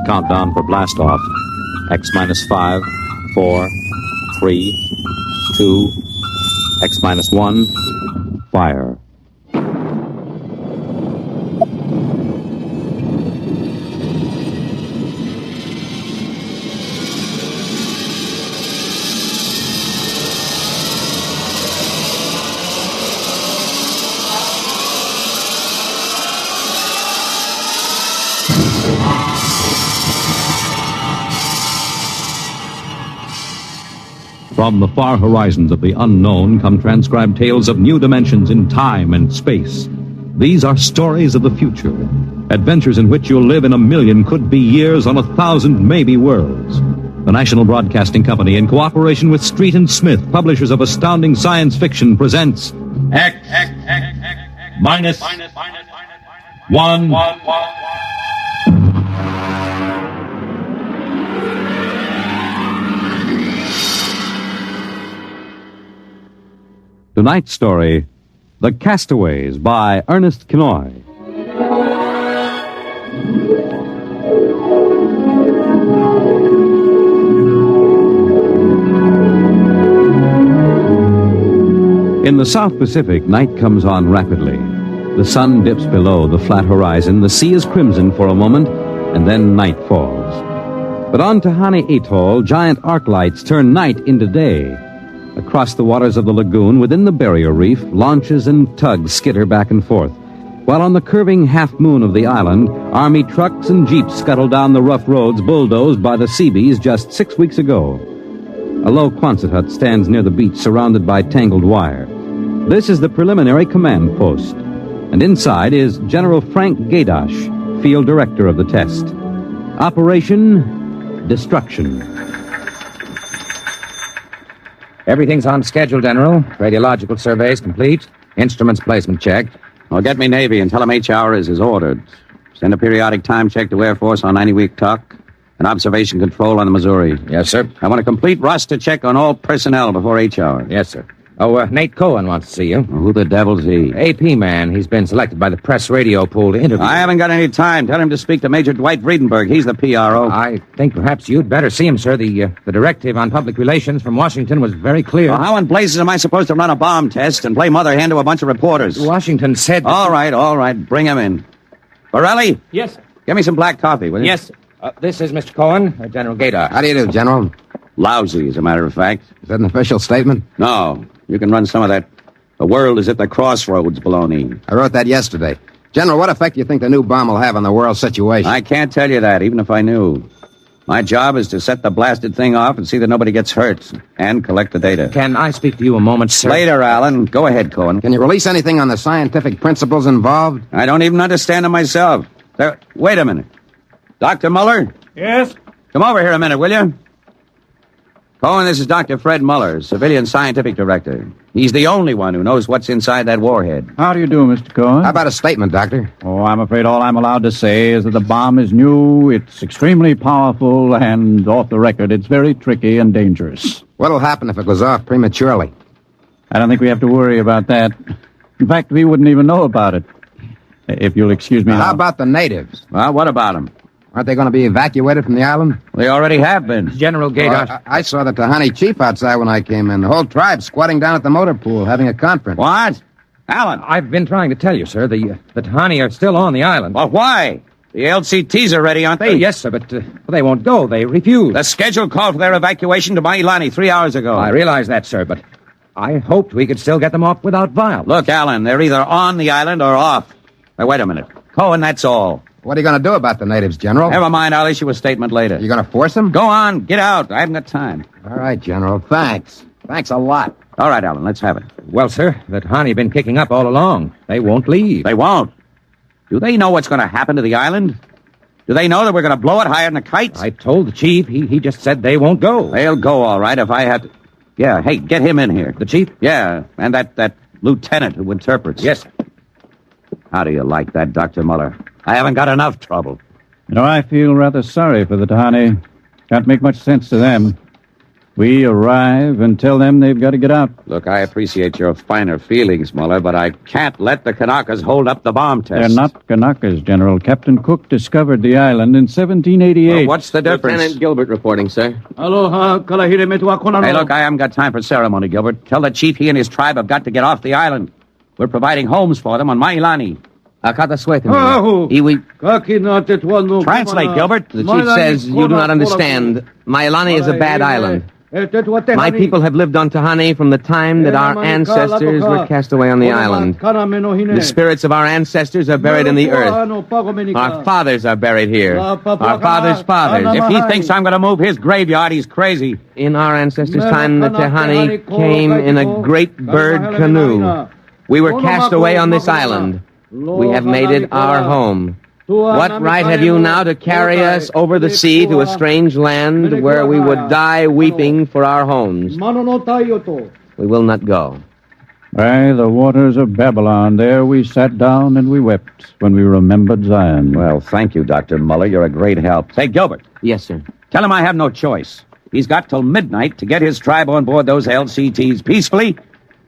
Countdown for blast-off. X minus 5, 4, 3, 2, X minus 1, fire. From the far horizons of the unknown come transcribed tales of new dimensions in time and space. These are stories of the future, adventures in which you'll live in 1,000,000 could-be years on 1,000 maybe worlds. The National Broadcasting Company, in cooperation with Street and Smith, publishers of astounding science fiction, presents X minus 1. Tonight's story, The Castaways by Ernest Kinoy. In the South Pacific, night comes on rapidly. The sun dips below the flat horizon, the sea is crimson for a moment, and then night falls. But on Tahani Atoll, giant arc lights turn night into day. Across the waters of the lagoon, within the barrier reef, launches and tugs skitter back and forth, while on the curving half-moon of the island, army trucks and jeeps scuttle down the rough roads bulldozed by the Seabees just 6 weeks ago. A low Quonset hut stands near the beach, surrounded by tangled wire. This is the preliminary command post, and inside is General Frank Gaydosh, field director of the test. Operation Destruction. Everything's on schedule, General. Radiological surveys complete. Instruments placement checked. Well, get me Navy and tell them H hour is as ordered. Send a periodic time check to Air Force on 90-week talk and observation control on the Missouri. Yes, sir. I want a complete roster check on all personnel before H hour. Yes, sir. Oh, Nate Cohen wants to see you. Well, who the devil's he? AP man. He's been selected by the press radio pool to interview. I haven't got any time. Tell him to speak to Major Dwight Friedenberg. He's the PRO. I think perhaps you'd better see him, sir. The directive on public relations from Washington was very clear. Well, how in blazes am I supposed to run a bomb test and play mother hen to a bunch of reporters? Washington said... All right. Bring him in. Borelli? Yes, sir. Give me some black coffee, will you? Yes, sir. This is Mr. Cohen, General Gaydar. How do you do, General? Lousy, as a matter of fact. Is that an official statement? No. You can run some of that "the world is at the crossroads" baloney. I wrote that yesterday. General, what effect do you think the new bomb will have on the world situation? I can't tell you that, even if I knew. My job is to set the blasted thing off and see that nobody gets hurt, and collect the data. Can I speak to you a moment, sir? Later, Alan. Go ahead, Cohen. Can you release anything on the scientific principles involved? I don't even understand them myself. Wait a minute. Dr. Muller? Yes? Come over here a minute, will you? Cohen, this is Dr. Fred Muller, Civilian Scientific Director. He's the only one who knows what's inside that warhead. How do you do, Mr. Cohen? How about a statement, Doctor? Oh, I'm afraid all I'm allowed to say is that the bomb is new, it's extremely powerful, and off the record, it's very tricky and dangerous. What'll happen if it goes off prematurely? I don't think we have to worry about that. In fact, we wouldn't even know about it. If you'll excuse me now. How about the natives? Well, what about them? Aren't they going to be evacuated from the island? They already have been. General Gaydar. Well, I saw the Tahani chief outside when I came in. The whole tribe squatting down at the motor pool having a conference. What? Alan? I've been trying to tell you, sir. The Tahani are still on the island. Well, why? The LCTs are ready, aren't they? Yes, sir, but they won't go. They refuse. The schedule called for their evacuation to Mailani 3 hours ago. I realize that, sir, but I hoped we could still get them off without violence. Look, Alan, they're either on the island or off. Now, wait a minute. Cohen, that's all. What are you going to do about the natives, General? Never mind, I'll issue a statement later. You going to force them? Go on, get out. I haven't got time. All right, General. Thanks. Thanks a lot. All right, Alan, let's have it. Well, sir, the Tahani have been kicking up all along. They won't leave. They won't. Do they know what's going to happen to the island? Do they know that we're going to blow it higher than a kite? I told the chief. He just said they won't go. They'll go, all right, if I have to... Yeah, hey, get him in here. The chief? Yeah, and that lieutenant who interprets. Yes, sir. How do you like that, Dr. Muller? I haven't got enough trouble. You know, I feel rather sorry for the Tahani. Can't make much sense to them. We arrive and tell them they've got to get out. Look, I appreciate your finer feelings, Muller, but I can't let the Kanakas hold up the bomb test. They're not Kanakas, General. Captain Cook discovered the island in 1788. Well, what's the difference? Lieutenant Gilbert reporting, sir. Hey, look, I haven't got time for ceremony, Gilbert. Tell the chief he and his tribe have got to get off the island. We're providing homes for them on Mailani. Translate, Gilbert. The chief says you do not understand. Mailani is a bad island. My people have lived on Tahani from the time that our ancestors were cast away on the island. The spirits of our ancestors are buried in the earth. Our fathers are buried here. Our fathers' fathers. If he thinks I'm going to move his graveyard, he's crazy. In our ancestors' time, the Tahani came in a great bird canoe. We were cast away on this island. We have made it our home. What right have you now to carry us over the sea to a strange land where we would die weeping for our homes? We will not go. By the waters of Babylon, there we sat down and we wept when we remembered Zion. Well, thank you, Dr. Muller. You're a great help. Say, Gilbert, Yes, sir. tell him I have no choice. He's got till midnight to get his tribe on board those LCTs peacefully,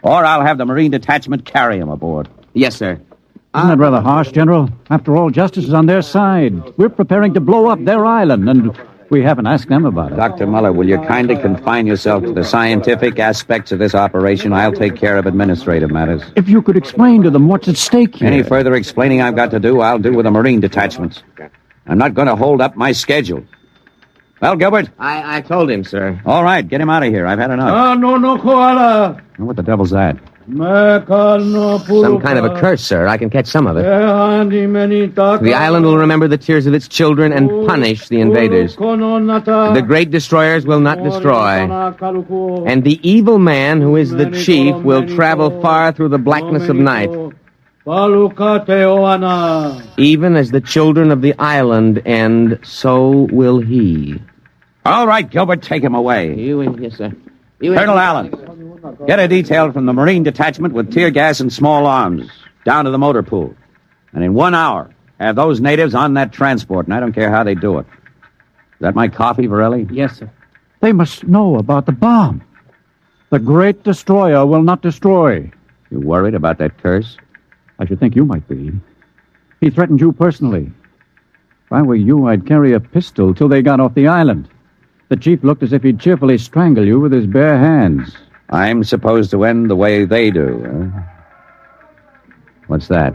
or I'll have the Marine Detachment carry him aboard. Yes, sir. Isn't that rather harsh, General? After all, justice is on their side. We're preparing to blow up their island, and we haven't asked them about it. Dr. Muller, will you kindly confine yourself to the scientific aspects of this operation? I'll take care of administrative matters. If you could explain to them what's at stake here. Any further explaining I've got to do, I'll do with the Marine detachments. I'm not going to hold up my schedule. Well, Gilbert? I told him, sir. All right, get him out of here. I've had enough. What the devil's that? Some kind of a curse, sir. I can catch some of it. The island will remember the tears of its children and punish the invaders. The great destroyers will not destroy. And the evil man, who is the chief, will travel far through the blackness of night. Even as the children of the island end, so will he. All right, Gilbert, take him away. Yes, sir. Colonel Allen, get a detail from the Marine Detachment with tear gas and small arms down to the motor pool. And in 1 hour, have those natives on that transport, and I don't care how they do it. Is that my coffee, Varelli? Yes, sir. They must know about the bomb. The great destroyer will not destroy. You worried about that curse? I should think you might be. He threatened you personally. If I were you, I'd carry a pistol till they got off the island. The chief looked as if he'd cheerfully strangle you with his bare hands. I'm supposed to end the way they do, huh? What's that?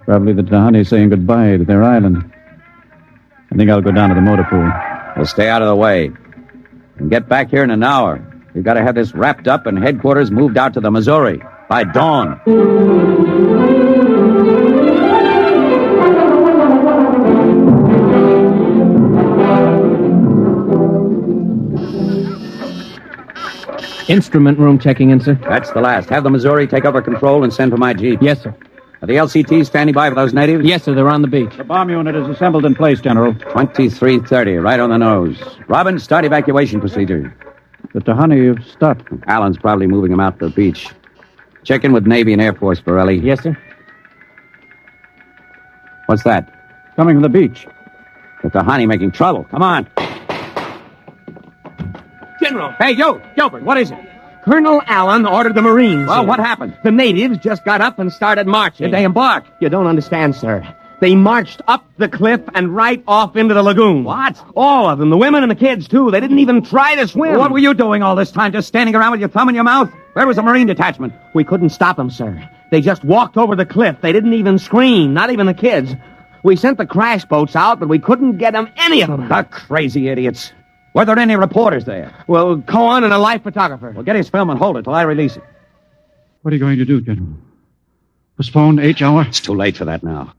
Probably the Tahani saying goodbye to their island. I think I'll go down to the motor pool. Well, stay out of the way. And get back here in an hour. We've got to have this wrapped up and headquarters moved out to the Missouri by dawn. Instrument room checking in, sir. That's the last. Have the Missouri take over control and send for my jeep. Yes, sir. Are the LCTs standing by for those natives? Yes, sir. They're on the beach. The bomb unit is assembled in place, General. 2330, right on the nose. Robin, start evacuation procedure. The Tahani have stopped. Allen's probably moving them out to the beach. Check in with Navy and Air Force, Borelli. Yes, sir. What's that? Coming from the beach. The Tahani making trouble. Come on. General. Hey, Gilbert, what is it? Colonel Allen ordered the Marines. Well, in. what happened? The natives just got up and started marching. Did they embark? You don't understand, sir. They marched up the cliff and right off into the lagoon. What? All of them, the women and the kids, too. They didn't even try to swim. What were you doing all this time? Just standing around with your thumb in your mouth? Where was the Marine detachment? We couldn't stop them, sir. They just walked over the cliff. They didn't even scream, not even the kids. We sent the crash boats out, but we couldn't get them, any of them. The crazy idiots. Were there any reporters there? Well, Cohen and a life photographer. Well, get his film and hold it till I release it. What are you going to do, General? Postpone H hour? It's too late for that now.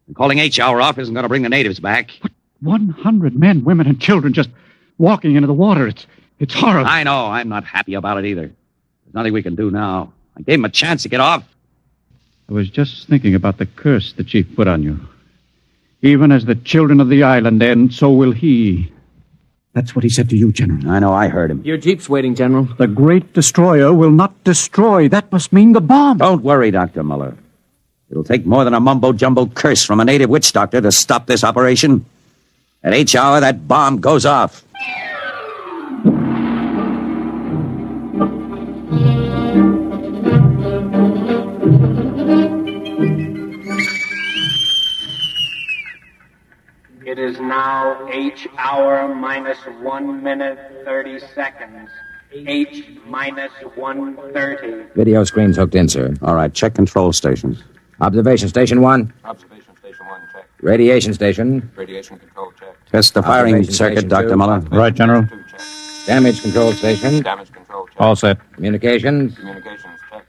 And calling H hour off isn't going to bring the natives back. What? 100 men, women, and children just walking into the water. It's horrible. I know. I'm not happy about it either. There's nothing we can do now. I gave him a chance to get off. I was just thinking about the curse the chief put on you. Even as the children of the island end, so will he. That's what he said to you, General. I know. I heard him. Your jeep's waiting, General. The great destroyer will not destroy. That must mean the bomb. Don't worry, Dr. Muller. It'll take more than a mumbo-jumbo curse from a native witch doctor to stop this operation. At H hour, that bomb goes off. It is now H hour minus 1 minute 30 seconds. H minus 1:30. Video screen's hooked in, sir. All right, check control stations. Observation station 1. Observation station 1, check. Radiation station. Radiation control, check. Test the firing Observation circuit, station Dr. two. Muller. Right, General. 2, check. Damage control station. Damage control, check. All set. Communications. Communications, check.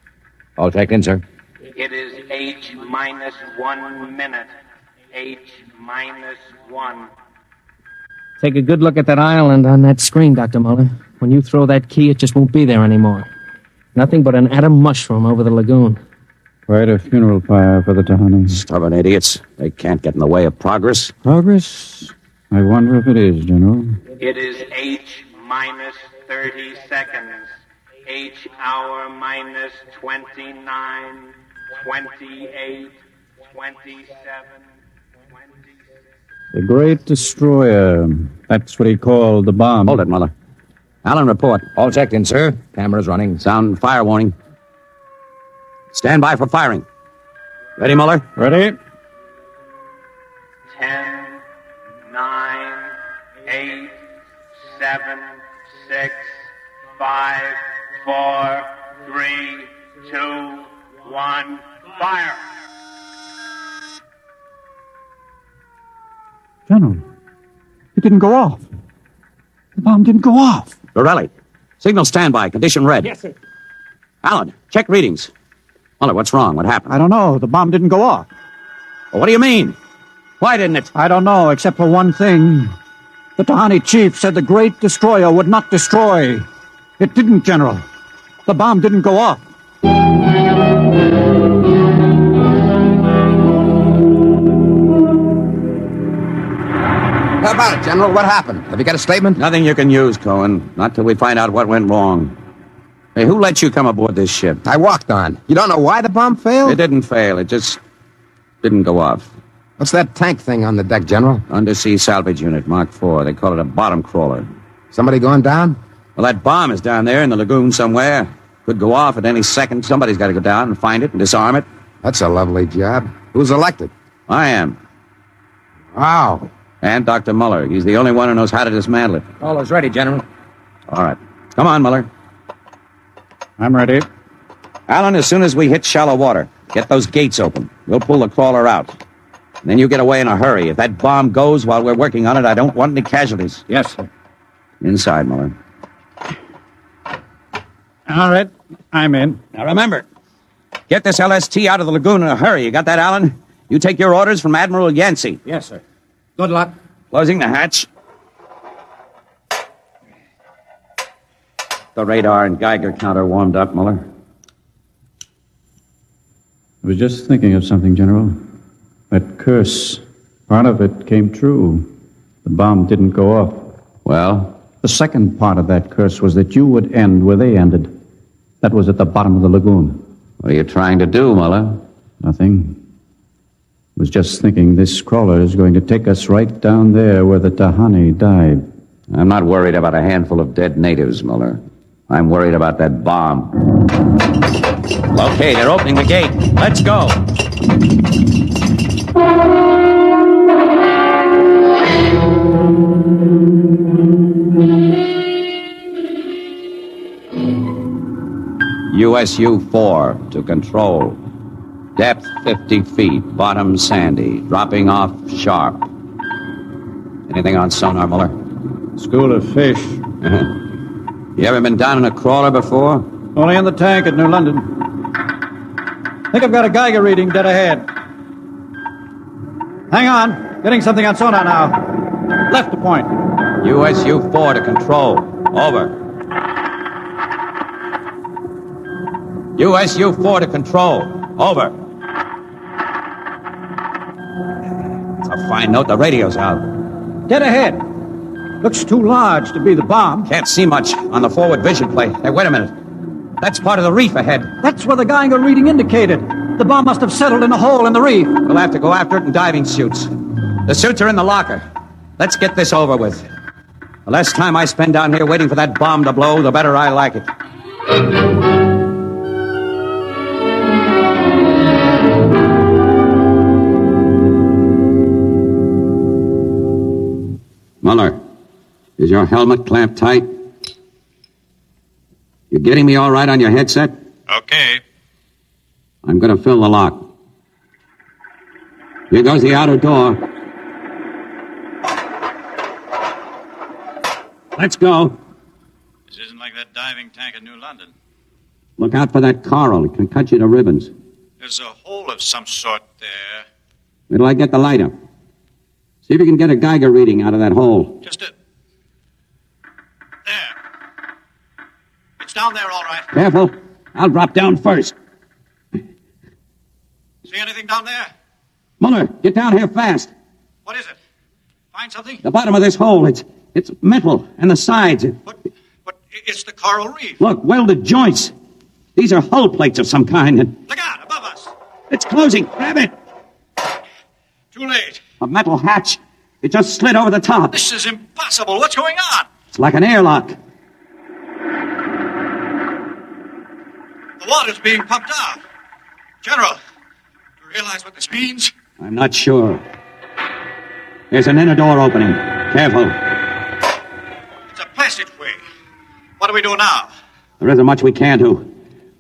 All checked in, sir. It is H minus 1 minute. H minus 1. Take a good look at that island on that screen, Dr. Muller. When you throw that key, it just won't be there anymore. Nothing but an atom mushroom over the lagoon. Quite a funeral pyre for the Tahani. Stubborn idiots. They can't get in the way of progress. Progress? I wonder if it is, General. It is H minus 30 seconds. H hour minus 29, 28, 27, 26. The Great Destroyer. That's what he called the bomb. Hold it, Muller. Allen, report. All checked in, sir. Cameras running. Sound fire warning. Stand by for firing. Ready, Muller? Ready? 10, 9, 8, 7, 6, 5, 4, 3, 2, 1, fire! General, it didn't go off. The bomb didn't go off. Borelli. Signal standby. Condition red. Yes, sir. Allen, check readings. Muller, what's wrong? What happened? I don't know. The bomb didn't go off. Well, what do you mean? Why didn't it? I don't know, except for one thing. The Tahani chief said the Great Destroyer would not destroy. It didn't, General. The bomb didn't go off. How about it, General? What happened? Have you got a statement? Nothing you can use, Cohen. Not till we find out what went wrong. Hey, who let you come aboard this ship? I walked on. You don't know why the bomb failed? It didn't fail. It just didn't go off. What's that tank thing on the deck, General? Undersea salvage unit, Mark IV. They call it a bottom crawler. Somebody going down? Well, that bomb is down there in the lagoon somewhere. Could go off at any second. Somebody's got to go down and find it and disarm it. That's a lovely job. Who's elected? I am. Wow. And Dr. Muller. He's the only one who knows how to dismantle it. All is ready, General. All right. Come on, Muller. I'm ready. Allen, as soon as we hit shallow water, get those gates open. We'll pull the crawler out. And then you get away in a hurry. If that bomb goes while we're working on it, I don't want any casualties. Yes, sir. Inside, Muller. All right. I'm in. Now remember, get this LST out of the lagoon in a hurry. You got that, Allen? You take your orders from Admiral Yancey. Yes, sir. Good luck. Closing the hatch. The radar and Geiger counter warmed up, Muller. I was just thinking of something, General. That curse, part of it came true. The bomb didn't go off. Well? The second part of that curse was that you would end where they ended. That was at the bottom of the lagoon. What are you trying to do, Muller? Nothing. Was just thinking this crawler is going to take us right down there where the Tahani died. I'm not worried about a handful of dead natives, Muller. I'm worried about that bomb. Okay, they're opening the gate. Let's go. USU-4 to control. Depth 50 feet, bottom sandy, dropping off sharp. Anything on sonar, Muller? School of fish. You ever been down in a crawler before? Only in the tank at New London. Think I've got a Geiger reading dead ahead. Hang on. Getting something on sonar now. Left to point. USU-4 to control. Over. USU-4 to control. Over. It's a fine note. The radio's out. Dead ahead. Looks too large to be the bomb. Can't see much on the forward vision plate. Hey, wait a minute. That's part of the reef ahead. That's where the Geiger reading indicated. The bomb must have settled in a hole in the reef. We'll have to go after it in diving suits. The suits are in the locker. Let's get this over with. The less time I spend down here waiting for that bomb to blow, the better I like it. Muller, is your helmet clamped tight? You getting me all right on your headset? Okay. I'm going to fill the lock. Here goes the outer door. Let's go. This isn't like that diving tank in New London. Look out for that coral. It can cut you to ribbons. There's a hole of some sort there. Wait till I get the light up. See if you can get a Geiger reading out of that hole. Just a... There. It's down there, all right. Careful. I'll drop down first. See anything down there? Muller, get down here fast. What is it? Find something? The bottom of this hole, it's metal, and the sides. But it's the coral reef. Look, welded joints. These are hull plates of some kind. And Look out, above us. it's closing. Grab it. Too late. A metal hatch. It just slid over the top. This is impossible. What's going on? It's like an airlock. The water's being pumped out. General, do you realize what this means? I'm not sure. There's an inner door opening. Careful. It's a passageway. What do we do now? There isn't much we can do.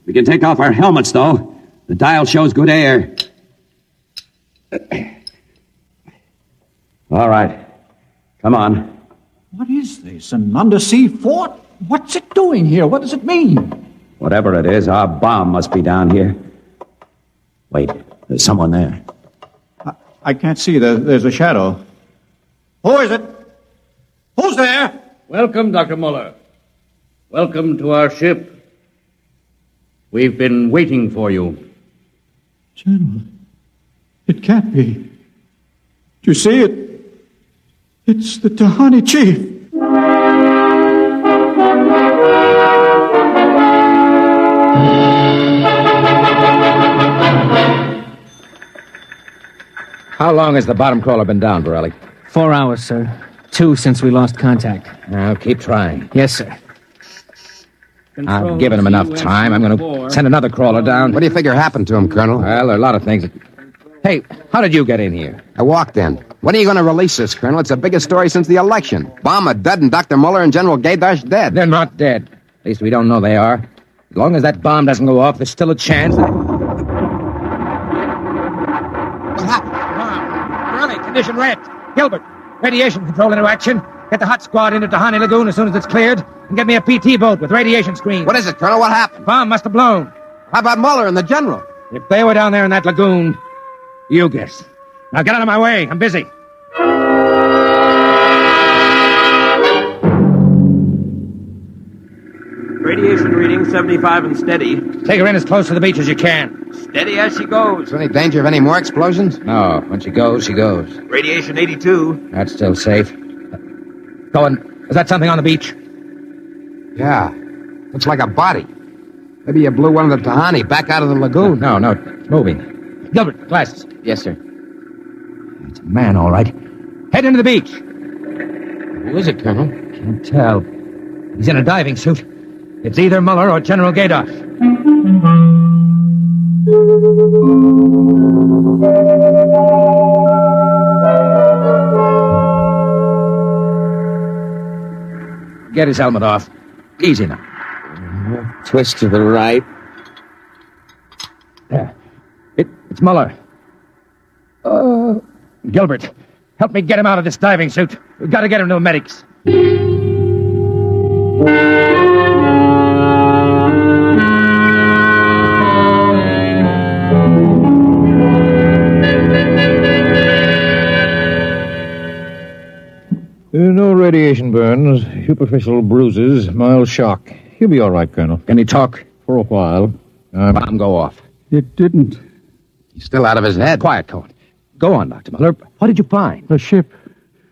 We can take off our helmets, though. The dial shows good air. All right. Come on. What is this? An undersea fort? What's it doing here? What does it mean? Whatever it is, our bomb must be down here. Wait, there's someone there. I can't see. There's a shadow. Who is it? Who's there? Welcome, Dr. Muller. Welcome to our ship. We've been waiting for you. General, it can't be. Do you see it? It's the Tahani chief. How long has the bottom crawler been down, Borelli? 4 hours, sir. 2 since we lost contact. Now, keep trying. Yes, sir. I've given him enough time. I'm going to send another crawler down. What do you figure happened to him, Colonel? Well, there are a lot of things. Hey, how did you get in here? I walked in. When are you going to release this, Colonel? It's the biggest story since the election. Bomber dead and Dr. Muller and General Gaydash dead. They're not dead. At least we don't know they are. As long as that bomb doesn't go off, there's still a chance that... Borelli, condition red. Gilbert, radiation control into action. Get the hot squad into Tahani Lagoon as soon as it's cleared, and get me a PT boat with radiation screens. What is it, Colonel? What happened? Bomb must have blown. How about Muller and the General? If they were down there in that lagoon, you guess. Now get out of my way. I'm busy. Radiation reading 75 and steady. Take her in as close to the beach as you can. Steady as she goes. Is there any danger of any more explosions? No, when she goes, she goes. Radiation 82. That's still safe. Go on. Is that something on the beach? Yeah. Looks like a body. Maybe you blew one of the Tahani back out of the lagoon. No, it's moving. Gilbert, glasses. Yes, sir. It's a man, all right. Head into the beach. Who is it, Colonel? Can't tell. He's in a diving suit. It's either Muller or General Gaydash. Get his helmet off. Easy now. Twist to the right. There. It's Muller. Gilbert, help me get him out of this diving suit. We've got to get him to the medics. No radiation burns, superficial bruises, mild shock. He'll be all right, Colonel. Can he talk? For a while. Bomb go off. It didn't. He's still out of his head. Quiet, Cohen. Go on, Dr. Muller. What did you find? A ship.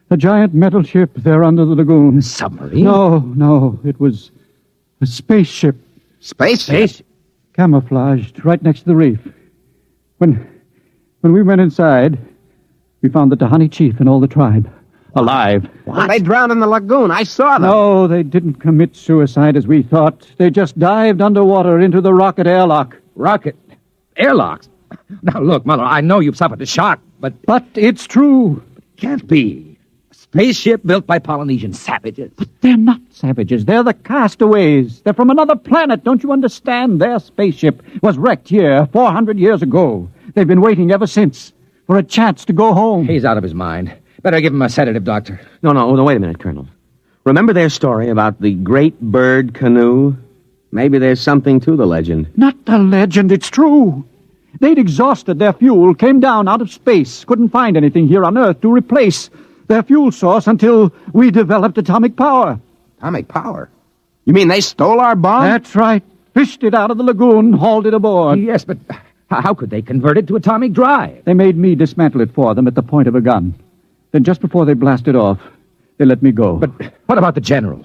A giant metal ship there under the lagoon. A submarine? No. It was a spaceship. Space? Camouflaged right next to the reef. When we went inside, we found the Tahani chief and all the tribe. Alive. What? They drowned in the lagoon. I saw them. No, they didn't commit suicide as we thought. They just dived underwater into the rocket airlock. Rocket? Airlocks? Now, look, Muller, I know you've suffered a shock, but... But it's true. Can't be. spaceship built by Polynesian savages. But they're not savages. They're the castaways. They're from another planet. Don't you understand? Their spaceship was wrecked here 400 years ago. They've been waiting ever since for a chance to go home. He's out of his mind. Better give him a sedative, Doctor. No, wait a minute, Colonel. Remember their story about the great bird canoe? Maybe there's something to the legend. Not a legend, it's true. They'd exhausted their fuel, came down out of space, couldn't find anything here on Earth to replace their fuel source until we developed atomic power. Atomic power? You mean they stole our bomb? That's right. Fished it out of the lagoon, hauled it aboard. Yes, but how could they convert it to atomic drive? They made me dismantle it for them at the point of a gun. Then just before they blasted off, they let me go. But what about the general?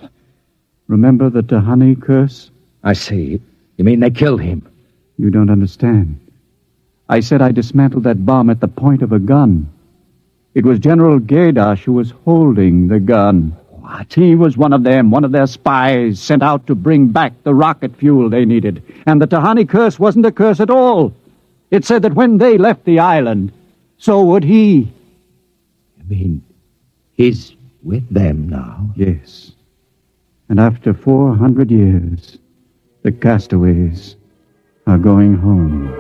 Remember the Tahani curse? I see. You mean they killed him? You don't understand. I said I dismantled that bomb at the point of a gun. It was General Gaydash who was holding the gun. What? He was one of them, one of their spies sent out to bring back the rocket fuel they needed. And the Tahani curse wasn't a curse at all. It said that when they left the island, so would he. You mean he's with them now? Yes. And after 400 years, the castaways are going home.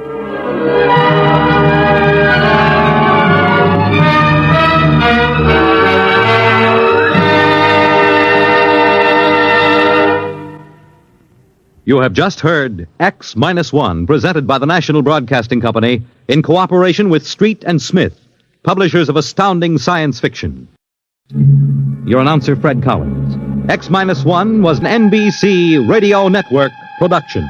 You have just heard X-1, presented by the National Broadcasting Company in cooperation with Street and Smith, publishers of astounding science fiction. Your announcer, Fred Collins. X-1 was an NBC Radio Network production.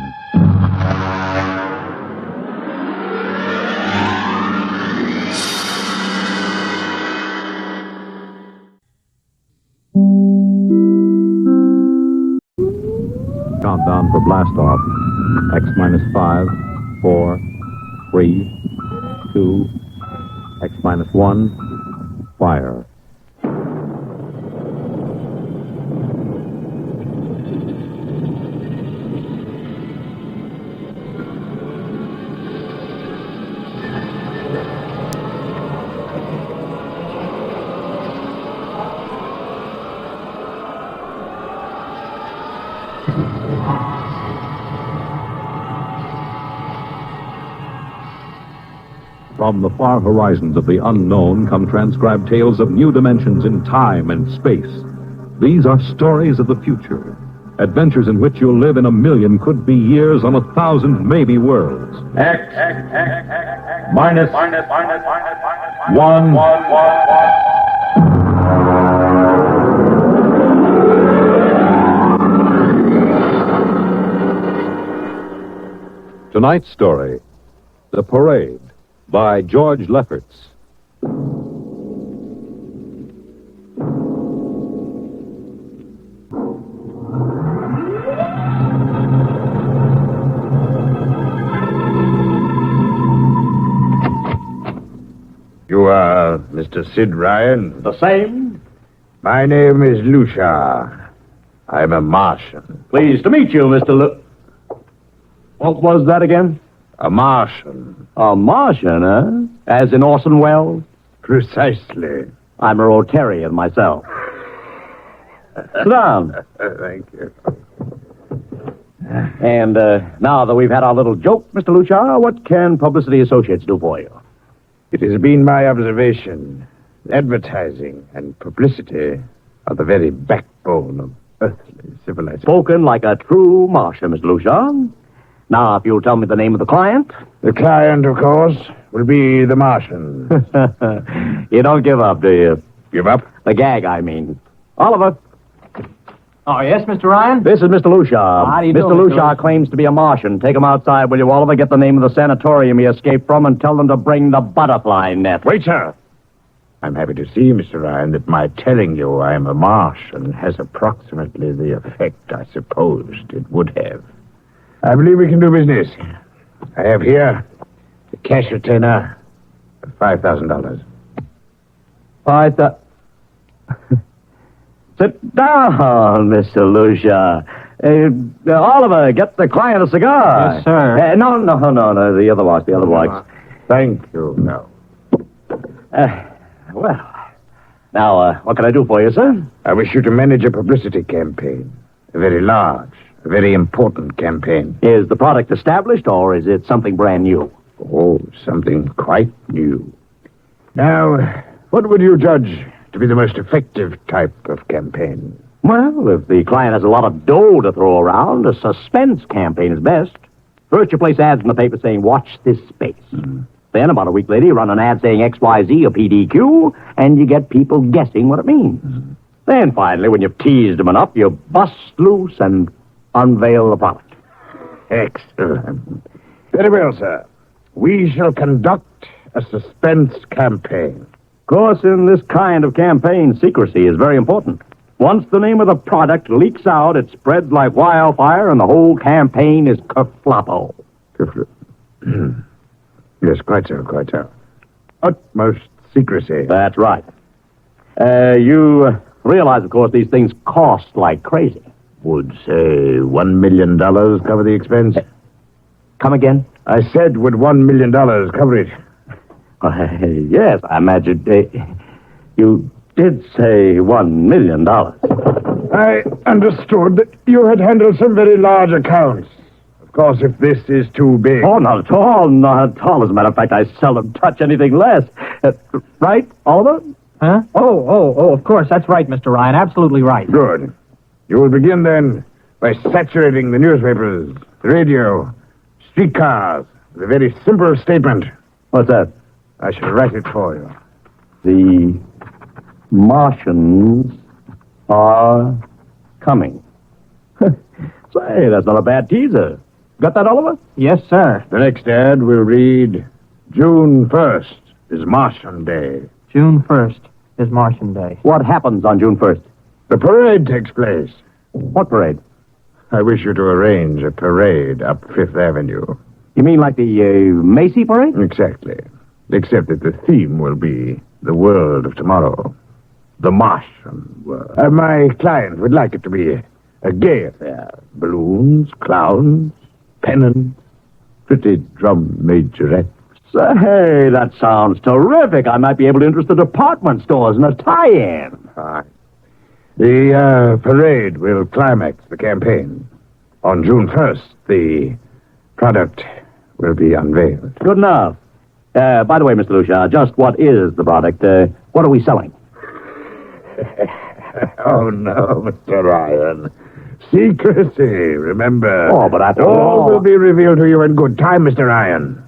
Countdown for blast off. X-5, 4, 3, 2, X-1, fire. From the far horizons of the unknown come transcribed tales of new dimensions in time and space. These are stories of the future, adventures in which you'll live in a million could-be years on 1,000 maybe worlds. X minus 1. Tonight's story, The Parade, by George Lefferts. You are Mr. Sid Ryan? The same. My name is Lucia. I'm a Martian. Pleased to meet you, Mr. What was that again? A Martian. A Martian, huh? As in Orson Welles? Precisely. I'm a Rotarian myself. Sit down. Thank you. And now that we've had our little joke, Mr. Lucia, what can Publicity Associates do for you? It has been my observation. Advertising and publicity are the very backbone of earthly civilization. Spoken like a true Martian, Mr. Lucia. Now, if you'll tell me the name of the client. The client, of course, will be the Martian. You don't give up, do you? Give up? The gag, I mean. Oliver. Oh, yes, Mr. Ryan? This is Mr. Lucia. How do you do, Mr. Mr. Lucia Lucia? claims to be a Martian. Take him outside, will you, Oliver? Get the name of the sanatorium he escaped from and tell them to bring the butterfly net. Wait, sir. I'm happy to see, Mr. Ryan, that my telling you I am a Martian has approximately the effect I supposed it would have. I believe we can do business. I have here the cash retainer of $5,000. Sit down, Mr. Lucia. Oliver, get the client a cigar. Yes, sir. No, the other box. Thank you. No. Well, Now, what can I do for you, sir? I wish you to manage a publicity campaign. A very large, a very important campaign. Is the product established, or is it something brand new? Oh, something quite new. Now, what would you judge to be the most effective type of campaign? Well, if the client has a lot of dough to throw around, a suspense campaign is best. First, you place ads in the paper saying, watch this space. Then, about a week later, you run an ad saying XYZ or PDQ, and you get people guessing what it means. Then, finally, when you've teased them enough, you bust loose and unveil the product. Excellent. Very well, sir. We shall conduct a suspense campaign. Of course, in this kind of campaign, secrecy is very important. Once the name of the product leaks out, it spreads like wildfire, and the whole campaign is kerfloppo. Yes, quite so. Utmost secrecy. That's right. You realize, of course, these things cost like crazy. Would, say, $1 million cover the expense? Come again? I said, would $1 million cover it? Yes, I imagine. You did say $1 million. I understood that you had handled some very large accounts. Of course, if this is too big... Oh, not at all. Not at all. As a matter of fact, I seldom touch anything less. Right, Oliver? Huh? Oh, of course. That's right, Mr. Ryan. Absolutely right. Good. You will begin, then, by saturating the newspapers, the radio, streetcars, with a very simple statement. What's that? I shall write it for you. The Martians are coming. Say, that's not a bad teaser. Got that, Oliver? Yes, sir. The next ad will read, June 1st is Martian Day. June 1st is Martian Day. What happens on June 1st? The parade takes place. What parade? I wish you to arrange a parade up Fifth Avenue. You mean like the Macy parade? Exactly. Except that the theme will be the world of tomorrow. The Martian world. My client would like it to be a gay affair. Balloons, clowns, pennants, pretty drum majorettes. Say, that sounds terrific. I might be able to interest the department stores in a tie-in. Fine. The parade will climax the campaign. On June 1st, the product will be unveiled. Good enough. By the way, Mr. Lucia, just what is the product? What are we selling? Oh, no, Mr. Ryan. Secrecy, remember. Oh, but after all will be revealed to you in good time, Mr. Ryan.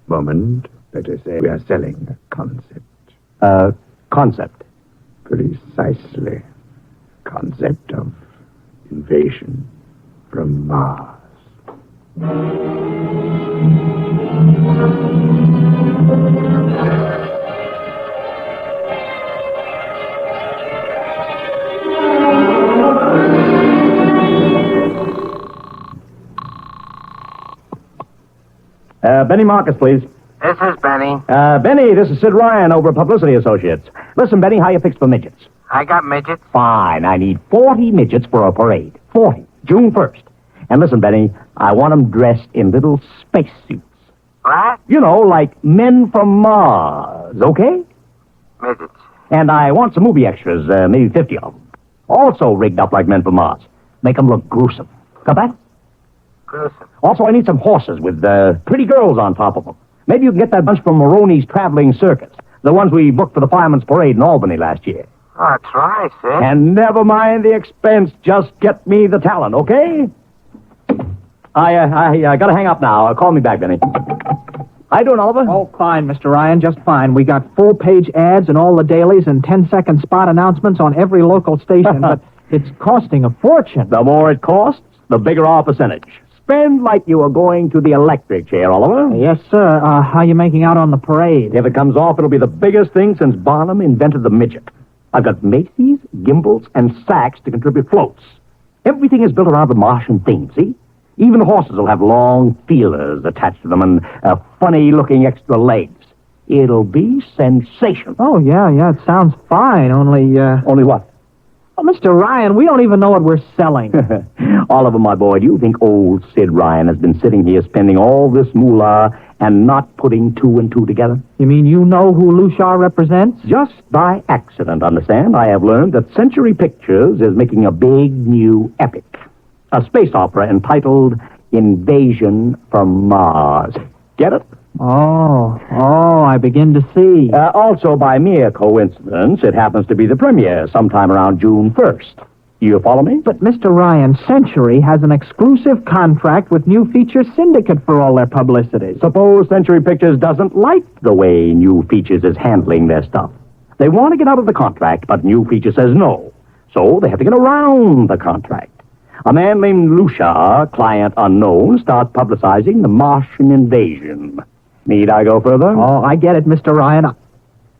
Moment, better say we are selling a concept. Concept? Precisely. Concept of invasion from Mars. Benny Marcus, please. This is Benny. Benny, this is Sid Ryan over at Publicity Associates. Listen, Benny, how you fixed for midgets? I got midgets. Fine. I need 40 midgets for a parade. 40. June 1st. And listen, Benny, I want them dressed in little spacesuits. What? You know, like men from Mars, okay? Midgets. And I want some movie extras, maybe 50 of them. Also rigged up like men from Mars. Make them look gruesome. Got that? Gruesome. Also, I need some horses with pretty girls on top of them. Maybe you can get that bunch from Maroney's Traveling Circus. The ones we booked for the Fireman's Parade in Albany last year. Oh, try, Sid. And never mind the expense. Just get me the talent, okay? I gotta hang up now. Call me back, Benny. How you doing, Oliver? Oh, fine, Mr. Ryan, just fine. We got full-page ads in all the dailies and 10-second spot announcements on every local station, but it's costing a fortune. The more it costs, the bigger our percentage. Spend like you are going to the electric chair, Oliver. Yes, sir. How you making out on the parade? If it comes off, it'll be the biggest thing since Barnum invented the midget. I've got Macy's, gimbals, and sacks to contribute floats. Everything is built around the Martian theme, see? Even the horses will have long feelers attached to them and funny-looking extra legs. It'll be sensational. Oh, yeah, it sounds fine, only... Only what? Oh, Mr. Ryan, we don't even know what we're selling. Oliver, my boy, do you think old Sid Ryan has been sitting here spending all this moolah and not putting two and two together? You mean you know who Luchar represents? Just by accident, understand, I have learned that Century Pictures is making a big new epic. A space opera entitled Invasion from Mars. Get it? Oh, I begin to see. Also, by mere coincidence, it happens to be the premiere sometime around June 1st. You follow me? But, Mr. Ryan, Century has an exclusive contract with New Features Syndicate for all their publicity. Suppose Century Pictures doesn't like the way New Features is handling their stuff. They want to get out of the contract, but New Features says no. So they have to get around the contract. A man named Luchar, client unknown, starts publicizing the Martian invasion. Need I go further? Oh, I get it, Mr. Ryan.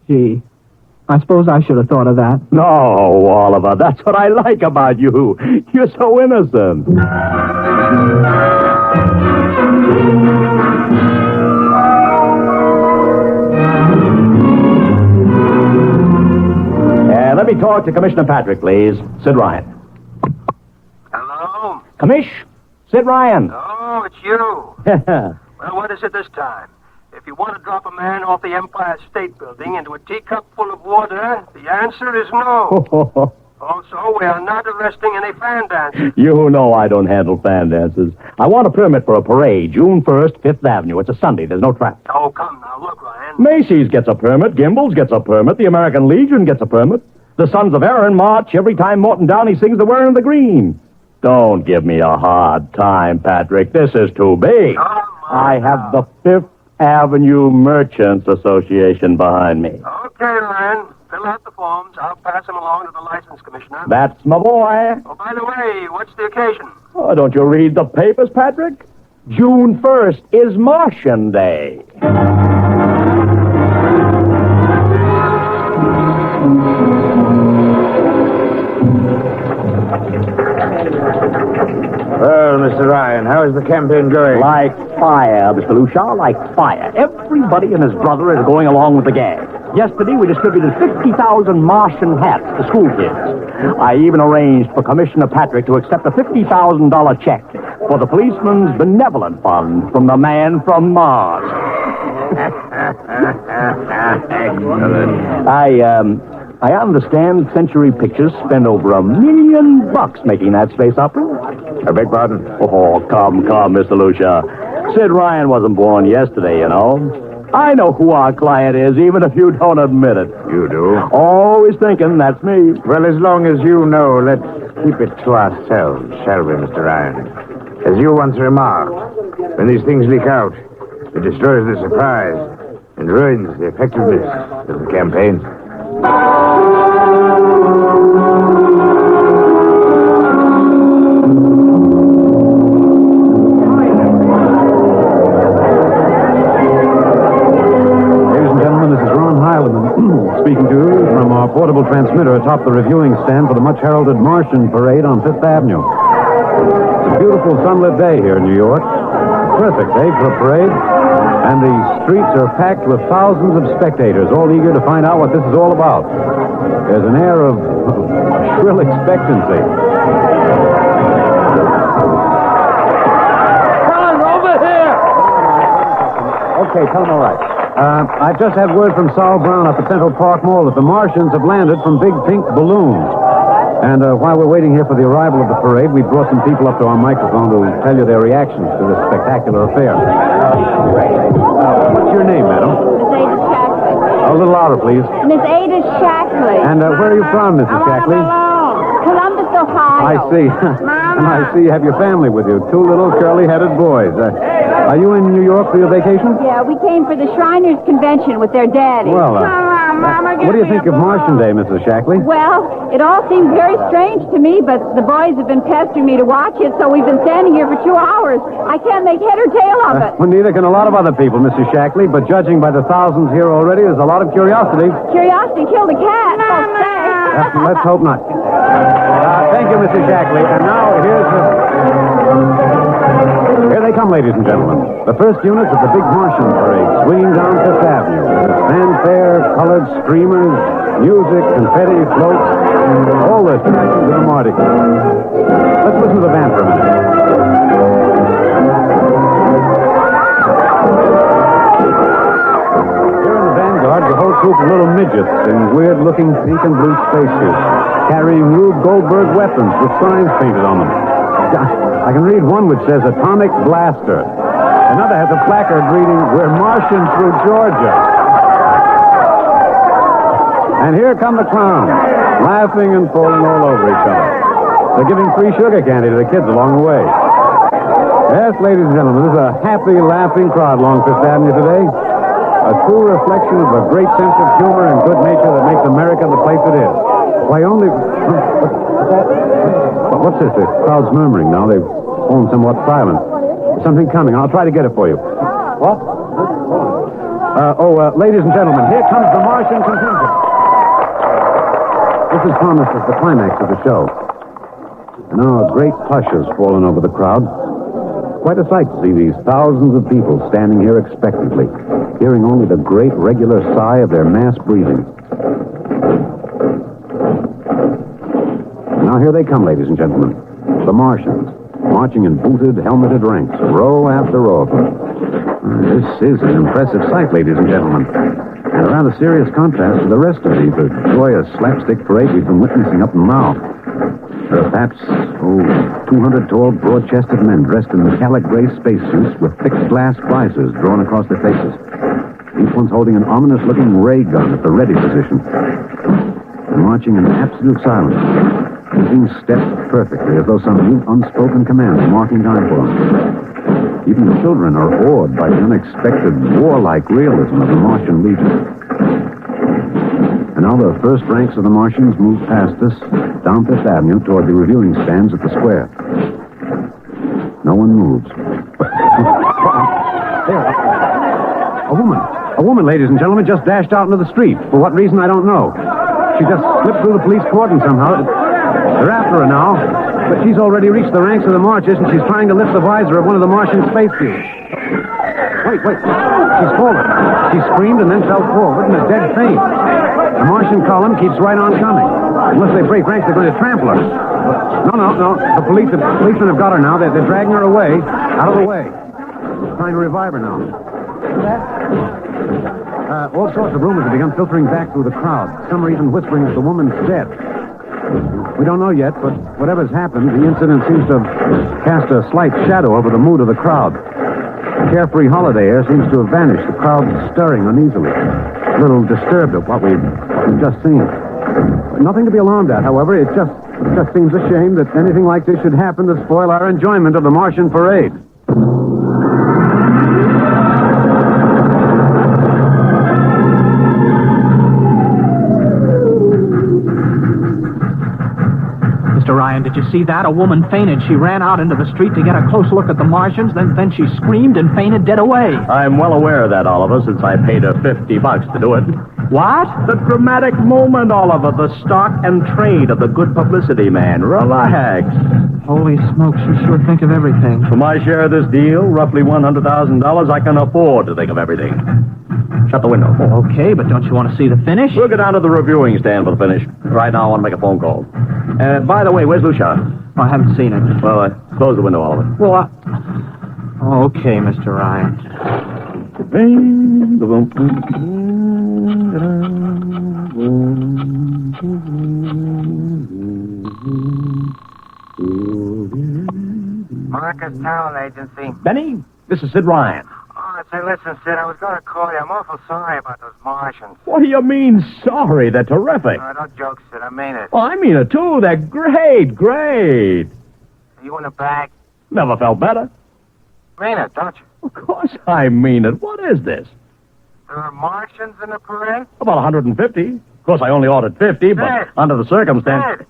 Gee, I suppose I should have thought of that. No, Oliver, that's what I like about you. You're so innocent. Let me talk to Commissioner Patrick, please. Sid Ryan. Hello? Commish? Sid Ryan. Oh, it's you. Well, what is it this time? If you want to drop a man off the Empire State Building into a teacup full of water, the answer is no. Also, we are not arresting any fan dancers. You know I don't handle fan dances. I want a permit for a parade, June 1st, 5th Avenue. It's a Sunday. There's no traffic. Oh, come now. Look, Ryan. Macy's gets a permit. Gimbel's gets a permit. The American Legion gets a permit. The Sons of Erin march every time Morton Downey sings the Wearing the Green. Don't give me a hard time, Patrick. This is too big. I have the 5th Avenue Merchants Association behind me. Okay, Ryan. Fill out the forms. I'll pass them along to the license commissioner. That's my boy. Oh, by the way, what's the occasion? Oh, don't you read the papers, Patrick? June 1st is Martian Day. Well, Mr. Ryan, how is the campaign going? Like fire, Mr. Luchar, like fire. Everybody and his brother is going along with the gang. Yesterday, we distributed 50,000 Martian hats to school kids. I even arranged for Commissioner Patrick to accept a $50,000 check for the Policeman's Benevolent Fund from the man from Mars. Excellent. I understand Century Pictures spent over $1 million making that space opera. I beg pardon? Oh, come, Mr. Luchar. Sid Ryan wasn't born yesterday, you know. I know who our client is, even if you don't admit it. You do? Always thinking that's me. Well, as long as you know, let's keep it to ourselves, shall we, Mr. Ryan? As you once remarked, when these things leak out, it destroys the surprise and ruins the effectiveness of the campaign. Speaking to you from our portable transmitter atop the reviewing stand for the much-heralded Martian parade on 5th Avenue. It's a beautiful sunlit day here in New York. Perfect day for a parade. And the streets are packed with thousands of spectators, all eager to find out what this is all about. There's an air of shrill expectancy. Come on, over here! Okay, tell them all right. I just had word from Sol Brown up at Central Park Mall that the Martians have landed from big pink balloons. And while we're waiting here for the arrival of the parade, we brought some people up to our microphone to tell you their reactions to this spectacular affair. What's your name, madam? Miss Ada Shackley. A little louder, please. Miss Ada Shackley. And where are you from, Mrs. Shackley? Columbus, Ohio. I see. And I see you have your family with you. Two little curly-headed boys. Are you in New York for your vacation? Yeah, we came for the Shriners Convention with their daddy. Well, what do you think of Martian Day, Mrs. Shackley? Well, it all seems very strange to me, but the boys have been pestering me to watch it, so we've been standing here for 2 hours. I can't make head or tail of it. Well, neither can a lot of other people, Mrs. Shackley, but judging by the thousands here already, there's a lot of curiosity. Curiosity killed a cat, folks say. Let's hope not. Thank you, Mrs. Shackley. And now, Here they come, ladies and gentlemen. The first units of the big Martian parade swinging down Fifth Avenue. With fanfare, colored streamers, music, confetti, floats, all this connected to the Mardi Gras. Let's listen to the band for a minute. troop of little midgets in weird-looking pink and blue spacesuits, carrying Rube Goldberg weapons with signs painted on them. I can read one which says Atomic Blaster. Another has a placard reading, We're Martian through Georgia. And here come the clowns, laughing and falling all over each other. They're giving free sugar candy to the kids along the way. Yes, ladies and gentlemen, this is a happy, laughing crowd along Fifth Avenue today. A true reflection of the great sense of humor and good nature that makes America the place it is. Why, only... What's this? The crowd's murmuring now. They've fallen somewhat silent. There's something coming. I'll try to get it for you. What? Ladies and gentlemen, here comes the Martian contingent. This is promised as the climax of the show. And now a great hush has fallen over the crowd. Quite a sight to see these thousands of people standing here expectantly, hearing only the great regular sigh of their mass breathing. Now here they come, ladies and gentlemen. The Martians, marching in booted, helmeted ranks, row after row of them. This is an impressive sight, ladies and gentlemen, and a rather serious contrast to the rest of the joyous slapstick parade we've been witnessing up in Mao. There are perhaps, 200 tall, broad-chested men dressed in metallic gray spacesuits with thick glass visors drawn across their faces. Each one's holding an ominous-looking ray gun at the ready position. And marching in absolute silence, keeping step perfectly, as though some new unspoken command is marking time for them. Even the children are awed by the unexpected warlike realism of the Martian Legion. And now the first ranks of the Martians move past us, down Fifth Avenue toward the reviewing stands at the square. No one moves. There. A woman, ladies and gentlemen, just dashed out into the street. For what reason, I don't know. She just slipped through the police cordon somehow. They're after her now, but she's already reached the ranks of the marchers, and she's trying to lift the visor of one of the Martian spacesuits. Wait. She's fallen. She screamed and then fell forward in a dead faint. The Martian column keeps right on coming. Unless they break ranks, they're going to trample her. No. The policemen have got her now. They're dragging her away, out of the way. Trying to revive her now. All sorts of rumors have begun filtering back through the crowd. Some are even whispering that the woman's dead. We don't know yet, but whatever's happened, the incident seems to have cast a slight shadow over the mood of the crowd. The carefree holiday air seems to have vanished. The crowd's stirring uneasily, a little disturbed at what we've just seen. Nothing to be alarmed at, however. It just seems a shame that anything like this should happen to spoil our enjoyment of the Martian parade. Mr. Ryan, did you see that? A woman fainted. She ran out into the street to get a close look at the Martians, then she screamed and fainted dead away. I'm well aware of that, Oliver, since I paid her $50 to do it. What? The dramatic moment, Oliver. The stock and trade of the good publicity man. Relax. Holy smokes, you sure think of everything. For my share of this deal, roughly $100,000, I can afford to think of everything. Shut the window. Oh, okay, but don't you want to see the finish? We'll go down to the reviewing stand for the finish. Right now, I want to make a phone call. By the way, where's Lucia? Oh, I haven't seen her. Well, close the window, Oliver. Well, okay, Mr. Ryan. Marcus Talent Agency. Benny, this is Sid Ryan. Oh, say, listen, Sid, I was going to call you. I'm awful sorry about those Martians. What do you mean, sorry? They're terrific. No, don't joke, Sid. I mean it. Oh, I mean it, too. They're great. Are you in the bag? Never felt better. Mean it, don't you? Of course I mean it. What is this? There are Martians in the parade? About 150. Of course, I only ordered 50, but Sid. under the circumstance... Sid.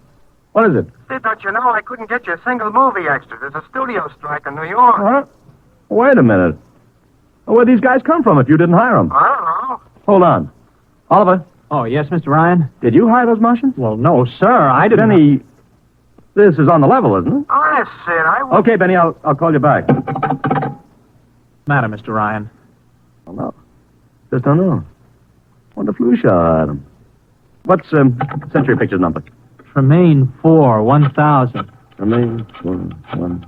What is it? Sid, don't you know I couldn't get you a single movie extra? There's a studio strike in New York. Huh? Wait a minute. Where'd these guys come from if you didn't hire them? I don't know. Hold on. Oliver? Oh, yes, Mr. Ryan? Did you hire those Martians? Well, no, sir. I didn't... Benny, this is on the level, isn't it? Honest, Sid, Okay, Benny, I'll call you back. Matter, Mr. Ryan? Oh, no. Just don't know. Wonder if Lucia hired him. What's Century Pictures number? Tremaine 4, 1000. Tremaine 4, 1.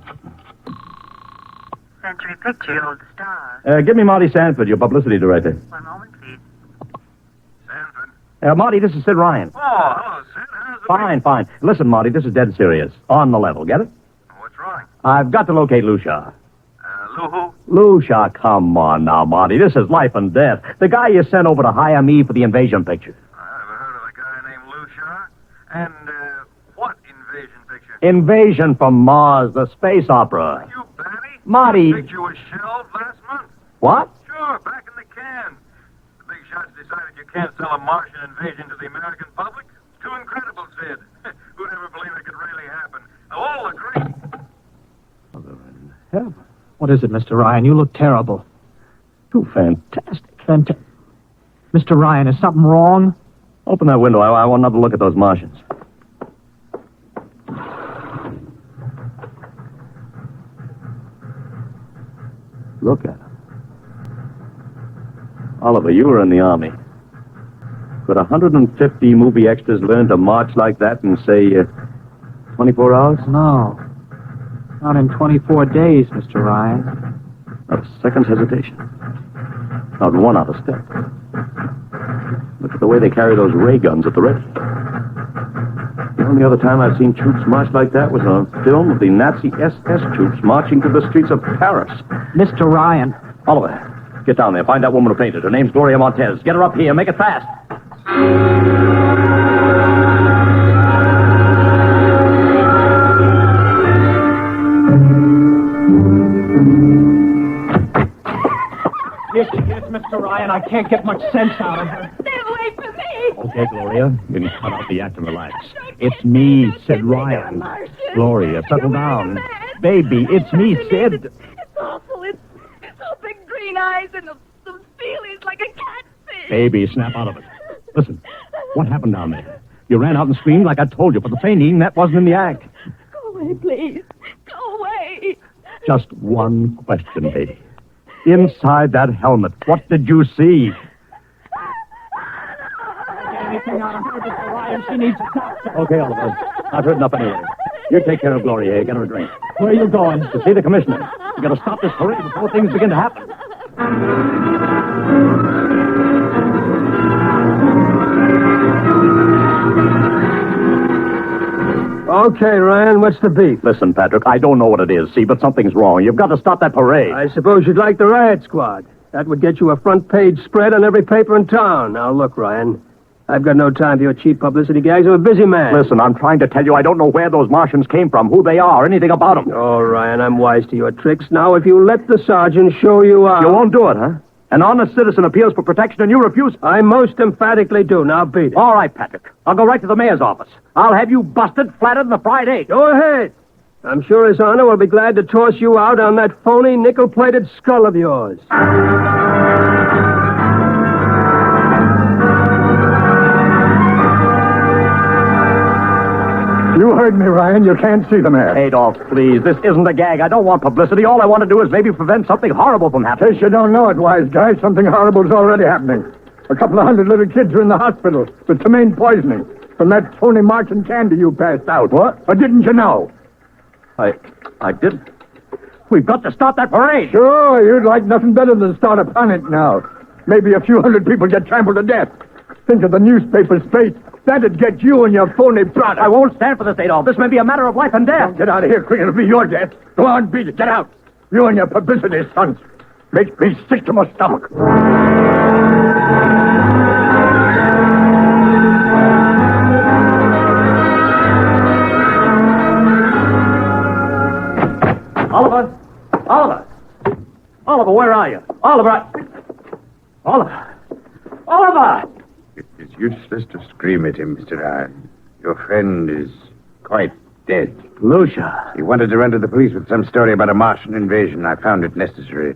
Century Picture, old star. Give me Marty Sanford, your publicity director. One moment, please. Marty, this is Sid Ryan. Oh, hello, Sid. How's the Fine. Listen, Marty, this is dead serious. On the level, get it? What's wrong? I've got to locate Lucia. Lou who? Lucia, come on now, Marty. This is life and death. The guy you sent over to hire me for the invasion picture. I never heard of a guy named Lou Shaw. And, what invasion picture? Invasion from Mars, the space opera. You batty? Marty. The picture was shelved last month. What? Sure, back in the can. The big shots decided you can't sell a Martian invasion to the American public. It's too incredible, Sid. Who'd ever believe it could really happen? All agree. Heaven. What is it, Mr. Ryan? You look terrible. Too fantastic. Mr. Ryan, is something wrong? Open that window. I want another look at those Martians. Look at them. Oliver, you were in the Army. Could 150 movie extras learn to march like that in, say, 24 hours? No. Not in 24 days, Mr. Ryan. Not a second's hesitation. Not one out of step. Look at the way they carry those ray guns at the ready. The only other time I've seen troops march like that was on a film of the Nazi SS troops marching through the streets of Paris. Mr. Ryan. Oliver, get down there. Find that woman who painted. Her name's Gloria Montez. Get her up here. Make it fast. Yes, Mr. Ryan. I can't get much sense out of her. Stay away from me. Okay, Gloria. You can cut out the act and relax. It's me, Sid Ryan. Gloria, settle down. Baby, it's me, Sid. It's awful. It's so big green eyes and those feelings like a catfish. Baby, snap out of it. Listen, what happened down there? You ran out and screamed like I told you, but the fainting, that wasn't in the act. Go away, please. Go away. Just one question, baby. Inside that helmet, what did you see? Anything out of her, Mr. Ryan? She needs a doctor. Okay, Oliver. I've heard enough anyway. You take care of Gloria here. Get her a drink. Where are you going? To see the commissioner. You gotta stop this parade before things begin to happen. Okay, Ryan, what's the beef? Listen, Patrick, I don't know what it is, see, but something's wrong. You've got to stop that parade. I suppose you'd like the riot squad. That would get you a front-page spread on every paper in town. Now, look, Ryan, I've got no time for your cheap publicity gags. I'm a busy man. Listen, I'm trying to tell you I don't know where those Martians came from, who they are, anything about them. Oh, Ryan, I'm wise to your tricks. Now, if you let the sergeant show you out... You won't do it, huh? An honest citizen appeals for protection and you refuse? I most emphatically do. Now, beat it. All right, Patrick. I'll go right to the mayor's office. I'll have you busted, flattened, and the fried egg. Go ahead. I'm sure His Honor will be glad to toss you out on that phony nickel-plated skull of yours. You heard me, Ryan. You can't see the mayor. Adolf, please. This isn't a gag. I don't want publicity. All I want to do is maybe prevent something horrible from happening. In case you don't know it, wise guy, something horrible's already happening. A couple of hundred little kids are in the hospital with tomaine poisoning from that phony Martian candy you passed out. What? Or didn't you know? I didn't. We've got to stop that parade. Sure, you'd like nothing better than to start a panic now. Maybe a few hundred people get trampled to death. Think of the newspaper's fate. That'd get you and your phony product. I won't stand for this, Adolf. This may be a matter of life and death. Don't get out of here quick. It'll be your death. Go on, beat it. Get out. You and your publicity stunts. Makes me sick to my stomach. Oliver! Oliver! Oliver, where are you? Oliver! Oliver! Oliver! It is useless to scream at him, Mr. Ryan. Your friend is quite dead. Lucia. He wanted to run to the police with some story about a Martian invasion. I found it necessary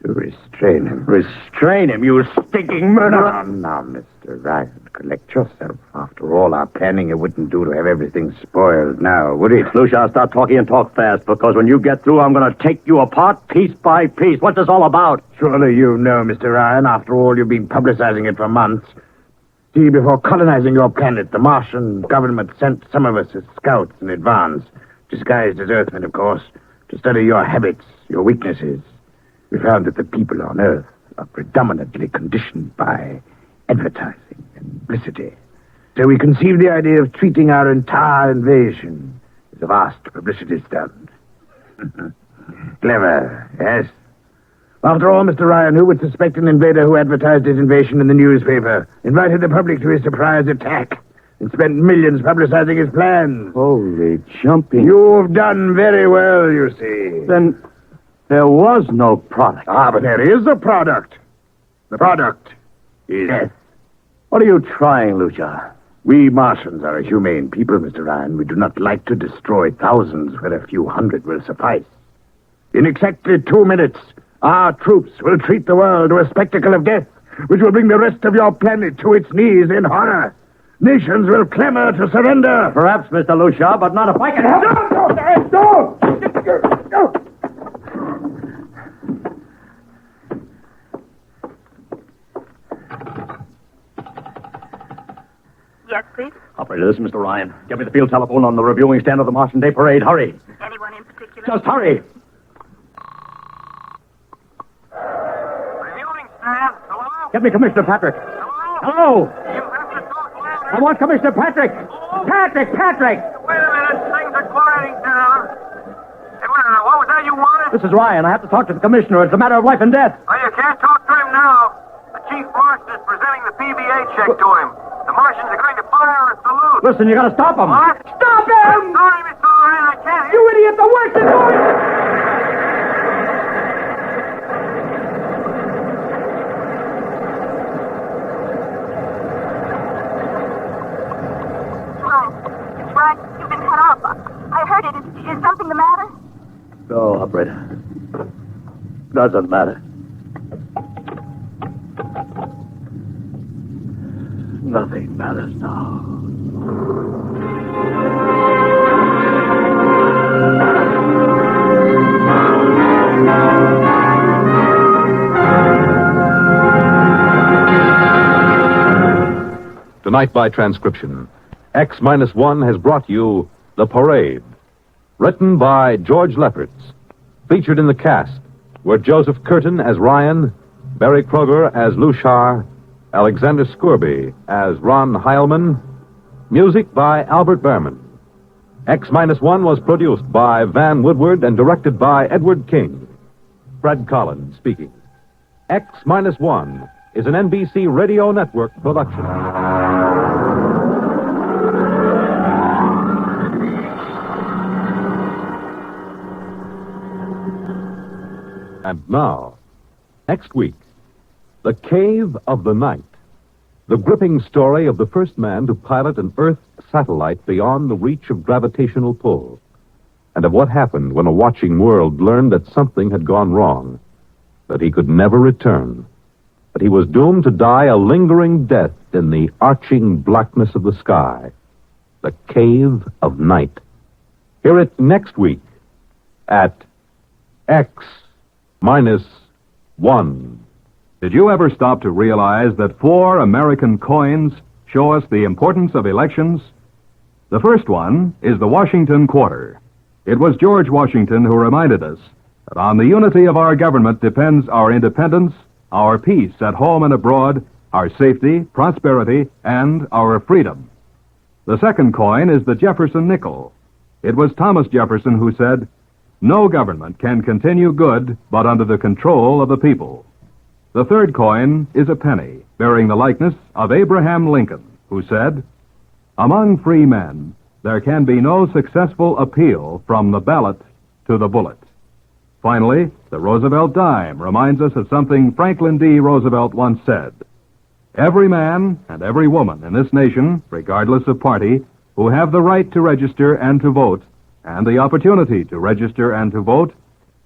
to restrain him. Restrain him, you stinking murderer! Now, Mr. Ryan, collect yourself. After all our planning, it wouldn't do to have everything spoiled now, would it? Lucia, I'll start talking and talk fast, because when you get through, I'm going to take you apart piece by piece. What's this all about? Surely you know, Mr. Ryan. After all, you've been publicizing it for months. See, before colonizing your planet, the Martian government sent some of us as scouts in advance, disguised as Earthmen, of course, to study your habits, your weaknesses. We found that the people on Earth are predominantly conditioned by advertising publicity. So we conceived the idea of treating our entire invasion as a vast publicity stunt. Clever, yes? After all, Mr. Ryan, who would suspect an invader who advertised his invasion in the newspaper, invited the public to his surprise attack, and spent millions publicizing his plans? Holy jumping. You've done very well, you see. Then there was no product. Ah, but there is a product. The product is death. What are you trying, Lucia? We Martians are a humane people, Mr. Ryan. We do not like to destroy thousands where a few hundred will suffice. In exactly 2 minutes, our troops will treat the world to a spectacle of death, which will bring the rest of your planet to its knees in horror. Nations will clamor to surrender. Perhaps, Mr. Lucia, but not if I can help it. No! Yes, please. Operator, this is Mr. Ryan. Get me the field telephone on the reviewing stand of the Martian Day Parade. Hurry. Anyone in particular? Just hurry. Reviewing stand. Hello? Get me Commissioner Patrick. Hello? I want Commissioner Patrick. Patrick! Wait a minute. Things are quieting down. Hey, what was that you wanted? This is Ryan. I have to talk to the commissioner. It's a matter of life and death. Oh, you can't talk to him now. The Chief Martian is presenting the PBA check to him. The Martians are going to fire a salute. Listen, you gotta stop him. What? Stop him! I'm sorry, Mr. Ryan, I can't. You idiot! The worst is going. It's right. You've been cut off. I heard it. Is something the matter? No, operator. Doesn't matter. Nothing matters now. Tonight by transcription, X-1 has brought you The Parade. Written by George Lefferts. Featured in the cast were Joseph Curtin as Ryan, Barry Kroger as Luchar, Alexander Scourby as Ron Heilman. Music by Albert Behrman. X-1 was produced by Van Woodward and directed by Edward King. Fred Collins speaking. X-1 is an NBC Radio Network production. And now, next week, The Cave of the Night. The gripping story of the first man to pilot an Earth satellite beyond the reach of gravitational pull. And of what happened when a watching world learned that something had gone wrong. That he could never return. That he was doomed to die a lingering death in the arching blackness of the sky. The Cave of Night. Hear it next week at X-1. Did you ever stop to realize that 4 American coins show us the importance of elections? The first one is the Washington Quarter. It was George Washington who reminded us that on the unity of our government depends our independence, our peace at home and abroad, our safety, prosperity, and our freedom. The second coin is the Jefferson nickel. It was Thomas Jefferson who said, "No government can continue good but under the control of the people." The third coin is a penny, bearing the likeness of Abraham Lincoln, who said, "Among free men, there can be no successful appeal from the ballot to the bullet." Finally, the Roosevelt dime reminds us of something Franklin D. Roosevelt once said. Every man and every woman in this nation, regardless of party, who have the right to register and to vote, and the opportunity to register and to vote,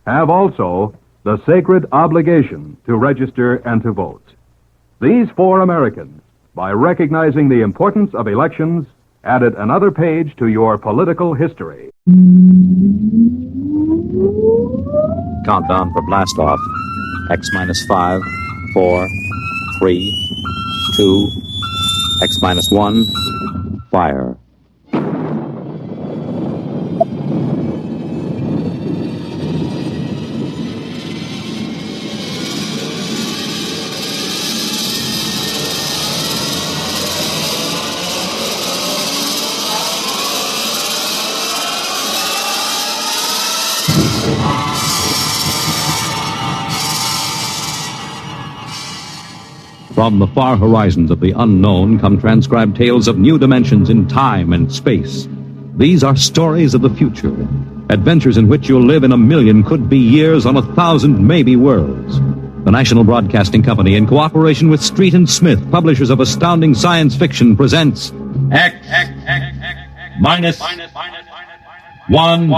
have also the sacred obligation to register and to vote. These 4 Americans, by recognizing the importance of elections, added another page to your political history. Countdown for blast-off. X-5, 4, 3, 2, X-1, fire. From the far horizons of the unknown come transcribed tales of new dimensions in time and space. These are stories of the future, adventures in which you'll live in 1,000,000 could-be years on 1,000 maybe worlds. The National Broadcasting Company, in cooperation with Street and Smith, publishers of astounding science fiction, presents X minus 1.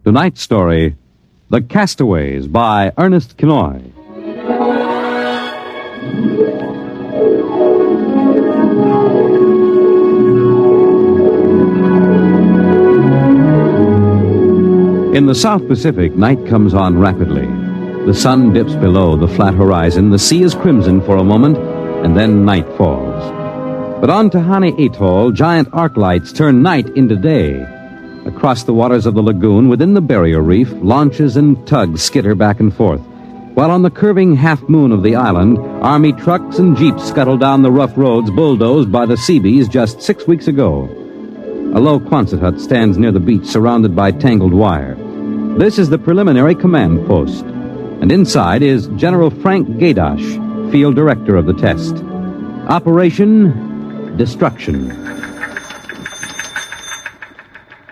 Tonight's story, The Castaways, by Ernest Noir. In the South Pacific, night comes on rapidly. The sun dips below the flat horizon, the sea is crimson for a moment, and then night falls. But on Tahani Atoll, giant arc lights turn night into day. Across the waters of the lagoon, within the barrier reef, launches and tugs skitter back and forth, while on the curving half-moon of the island, Army trucks and jeeps scuttle down the rough roads bulldozed by the Seabees just 6 weeks ago. A low Quonset hut stands near the beach, surrounded by tangled wire. This is the preliminary command post, and inside is General Frank Gaydosh, field director of the test. Operation Destruction.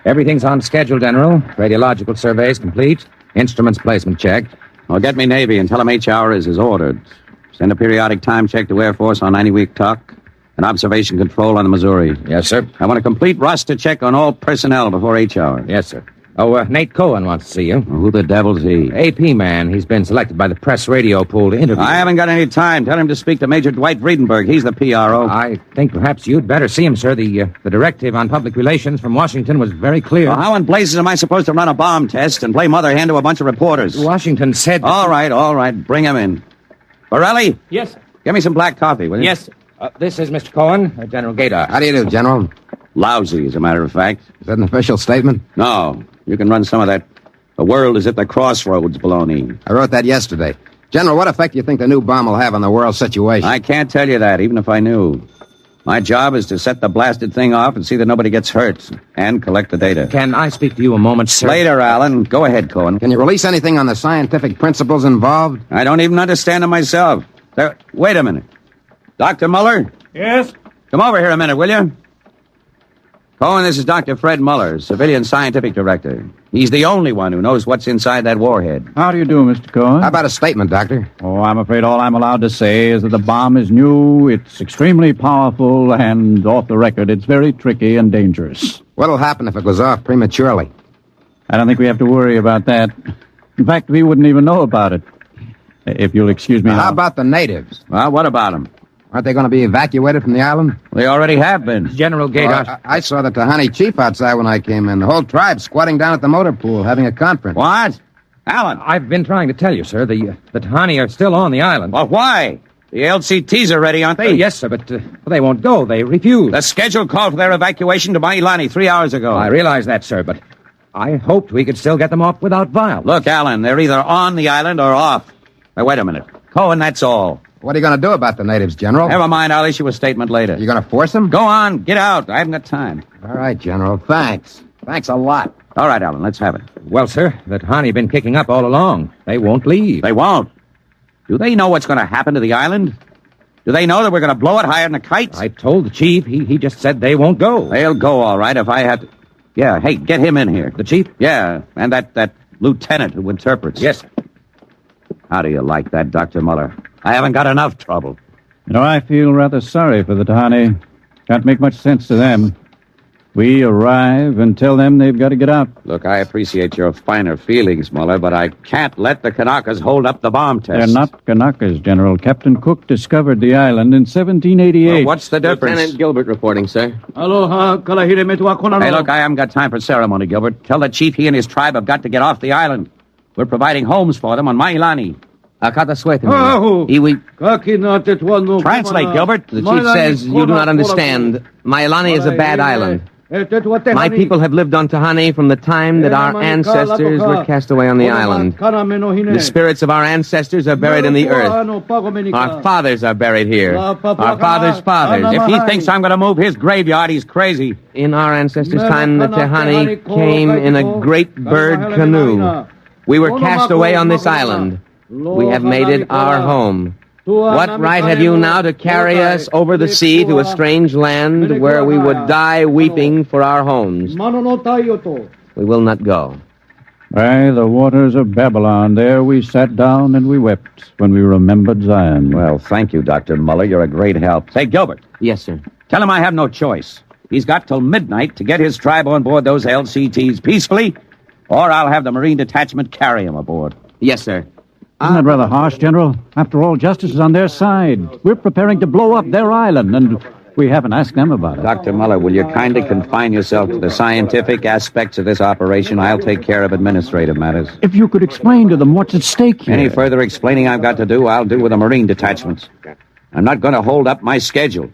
Everything's on schedule, General. Radiological surveys complete. Instruments placement checked. Well, get me Navy and tell them H-hour is as ordered. Send a periodic time check to Air Force on 90-week talk and observation control on the Missouri. Yes, sir. I want a complete roster check on all personnel before H-hour. Yes, sir. Oh, Nate Cohen wants to see you. Well, who the devil's he? AP man. He's been selected by the press radio pool to interview. I haven't got any time. Tell him to speak to Major Dwight Vredenberg. He's the PRO. I think perhaps you'd better see him, sir. The directive on public relations from Washington was very clear. Well, how in blazes am I supposed to run a bomb test and play mother hen to a bunch of reporters? Washington said... All right. Bring him in. Borelli? Yes, sir. Give me some black coffee, will you? Yes, sir. This is Mr. Cohen, General Gaydosh. How do you do, General? Lousy, as a matter of fact. Is that an official statement? No. You can run some of that "the world is at the crossroads" baloney. I wrote that yesterday. General, what effect do you think the new bomb will have on the world situation? I can't tell you that, even if I knew. My job is to set the blasted thing off and see that nobody gets hurt, and collect the data. Can I speak to you a moment, sir? Later, Alan. Go ahead, Cohen. Can you release anything on the scientific principles involved? I don't even understand them myself. Wait a minute. Dr. Muller? Yes? Come over here a minute, will you? Cohen, this is Dr. Fred Muller, Civilian Scientific Director. He's the only one who knows what's inside that warhead. How do you do, Mr. Cohen? How about a statement, Doctor? Oh, I'm afraid all I'm allowed to say is that the bomb is new, it's extremely powerful, and off the record, it's very tricky and dangerous. What'll happen if it goes off prematurely? I don't think we have to worry about that. In fact, we wouldn't even know about it. If you'll excuse me. How about the natives? Well, what about them? Aren't they going to be evacuated from the island? They already have been. General Gaydosh. I saw the Tahani chief outside when I came in. The whole tribe squatting down at the motor pool having a conference. What? Alan? I've been trying to tell you, sir. The Tahani are still on the island. Well, why? The LCTs are ready, aren't they? Yes, sir, but they won't go. They refuse. The schedule called for their evacuation to Mailani 3 hours ago. I realize that, sir, but I hoped we could still get them off without violence. Look, Alan, they're either on the island or off. Now, wait a minute. Cohen, that's all. What are you going to do about the natives, General? Never mind. I'll issue a statement later. You going to force them? Go on. Get out. I haven't got time. All right, General. Thanks. Thanks a lot. All right, Alan. Let's have it. Well, sir, the Tahani been kicking up all along. They won't leave. They won't. Do they know what's going to happen to the island? Do they know that we're going to blow it higher than a kite? I told the chief. He just said they won't go. They'll go, all right, if I have to... Yeah, hey, get him in here. The chief? Yeah, and that lieutenant who interprets. Yes, sir. How do you like that, Dr. Muller? I haven't got enough trouble. You know, I feel rather sorry for the Tahani. Can't make much sense to them. We arrive and tell them they've got to get out. Look, I appreciate your finer feelings, Muller, but I can't let the Kanakas hold up the bomb test. They're not Kanakas, General. Captain Cook discovered the island in 1788. Well, what's the difference? Lieutenant Gilbert reporting, sir. Aloha, Hey, look, I haven't got time for ceremony, Gilbert. Tell the chief he and his tribe have got to get off the island. We're providing homes for them on Mailani. Translate, Gilbert. The chief says you do not understand. Mailani is a bad island. My people have lived on Tahani from the time that our ancestors were cast away on the island. The spirits of our ancestors are buried in the earth. Our fathers are buried here. Our fathers' fathers. If he thinks I'm going to move his graveyard, he's crazy. In our ancestors' time, the Tahani came in a great bird canoe. We were cast away on this island. We have made it our home. What right have you now to carry us over the sea to a strange land where we would die weeping for our homes? We will not go. By the waters of Babylon, there we sat down and we wept when we remembered Zion. Well, thank you, Dr. Muller. You're a great help. Say, Gilbert. Yes, sir. Tell him I have no choice. He's got till midnight to get his tribe on board those LCTs peacefully, or I'll have the Marine Detachment carry him aboard. Yes, sir. Isn't that rather harsh, General? After all, justice is on their side. We're preparing to blow up their island, and we haven't asked them about it. Dr. Muller, will you kindly confine yourself to the scientific aspects of this operation? I'll take care of administrative matters. If you could explain to them what's at stake here. Any further explaining I've got to do, I'll do with the Marine detachments. I'm not going to hold up my schedule.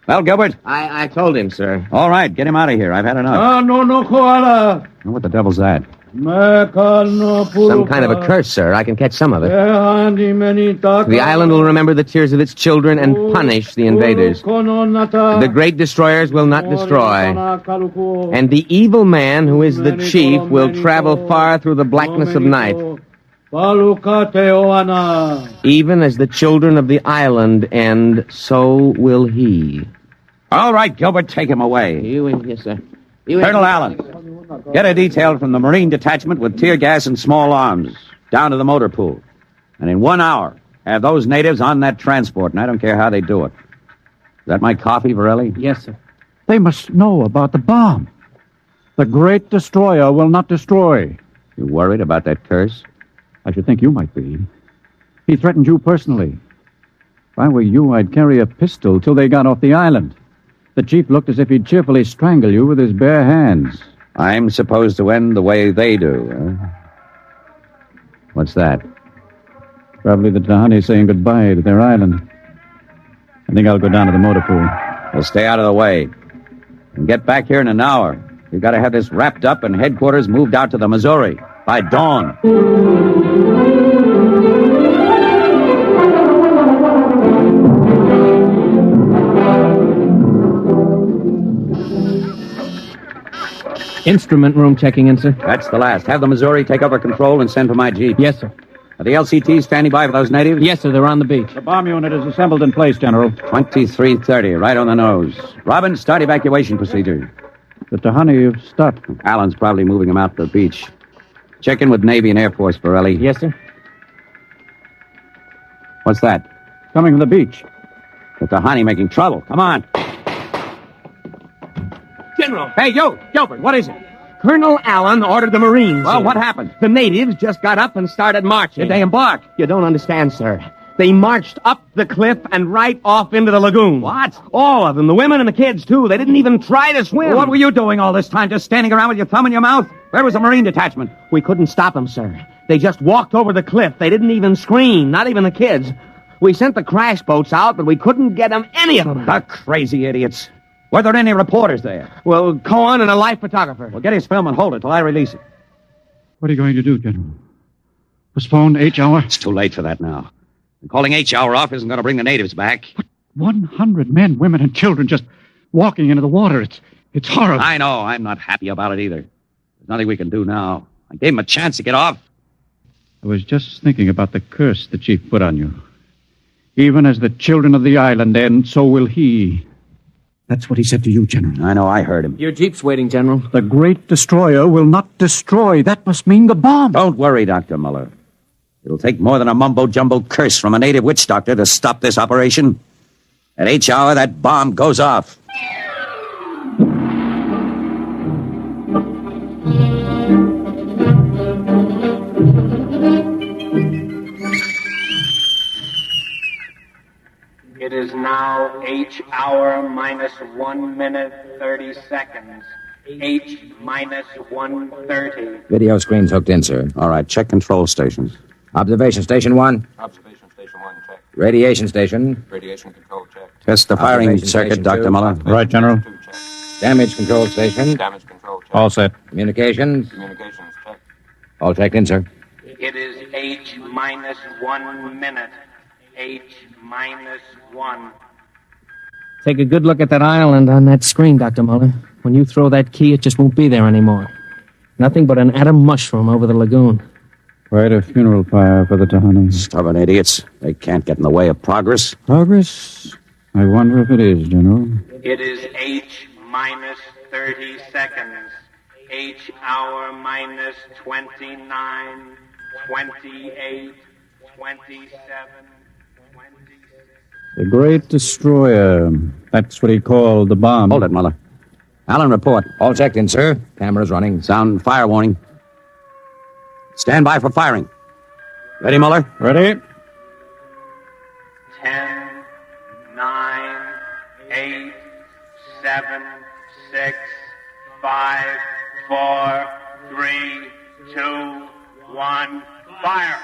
Well, Gilbert? I told him, sir. All right, get him out of here. I've had enough. No, koala. What the devil's that? Some kind of a curse, sir. I can catch some of it. The island will remember the tears of its children and punish the invaders. The great destroyers will not destroy. And the evil man, who is the chief, will travel far through the blackness of night. Even as the children of the island end, so will he. All right, Gilbert, take him away. Yes, sir. Colonel Allen, get a detail from the Marine Detachment with tear gas and small arms down to the motor pool. And in 1 hour, have those natives on that transport, and I don't care how they do it. Is that my coffee, Varelli? Yes, sir. They must know about the bomb. The great destroyer will not destroy. You worried about that curse? I should think you might be. He threatened you personally. If I were you, I'd carry a pistol till they got off the island. The chief looked as if he'd cheerfully strangle you with his bare hands. I'm supposed to end the way they do, huh? What's that? Probably the Tahani saying goodbye to their island. I think I'll go down to the motor pool. Well, stay out of the way. And get back here in an hour. We've got to have this wrapped up and headquarters moved out to the Missouri by dawn. Instrument room checking in, sir. That's the last. Have the Missouri take over control and send for my jeep. Yes, sir. Are the LCTs standing by for those natives? Yes, sir. They're on the beach. The bomb unit is assembled in place, General. 2330, right on the nose. Robin, start evacuation procedure. The Tahani have stopped. Allen's probably moving them out to the beach. Check in with Navy and Air Force, Borelli. Yes, sir. What's that? Coming from the beach. The Tahani making trouble. Come on. General! Hey, you! Gilbert, what is it? Colonel Allen ordered the Marines. Well, what happened? The natives just got up and started marching. Did they embark? You don't understand, sir. They marched up the cliff and right off into the lagoon. What? All of them, the women and the kids, too. They didn't even try to swim. What were you doing all this time, just standing around with your thumb in your mouth? Where was the Marine detachment? We couldn't stop them, sir. They just walked over the cliff. They didn't even scream, not even the kids. We sent the crash boats out, but we couldn't get them, any of them. The crazy idiots. Were there any reporters there? Well, Cohen and a life photographer. Well, get his film and hold it till I release it. What are you going to do, General? Postpone H hour? It's too late for that now. And calling H hour off isn't going to bring the natives back. What? 100 men, women, and children just walking into the water. It's horrible. I know. I'm not happy about it either. There's nothing we can do now. I gave him a chance to get off. I was just thinking about the curse the chief put on you. Even as the children of the island end, so will he. That's what he said to you, General. I know, I heard him. Your jeep's waiting, General. The great destroyer will not destroy. That must mean the bomb. Don't worry, Dr. Muller. It'll take more than a mumbo-jumbo curse from a native witch doctor to stop this operation. At H hour, that bomb goes off. It is now H hour minus 1 minute 30 seconds. H minus 1:30. Video screen's hooked in, sir. All right, check control stations. Observation station 1. Observation station 1, check. Radiation station. Radiation control, check. Test the firing Observation circuit, station Dr. two. Muller. Right, General. Check. Damage control station. Damage control check. All set. Communications. Communications check. All checked in, sir. It is H minus 1 minute. H minus 1. Take a good look at that island on that screen, Dr. Muller. When you throw that key, it just won't be there anymore. Nothing but an atom mushroom over the lagoon. Quite a funeral pyre for the Tahani. Stubborn idiots. They can't get in the way of progress. Progress? I wonder if it is, General. It is H minus 30 seconds. H hour minus 29, 28, 27, 26. The Great Destroyer. That's what he called the bomb. Hold it, Muller. Allen, report. All checked in, sir. Cameras running. Sound fire warning. Stand by for firing. Ready, Muller? Ready? 10, 9, 8, 7, 6, 5, 4, 3, 2, 1, fire!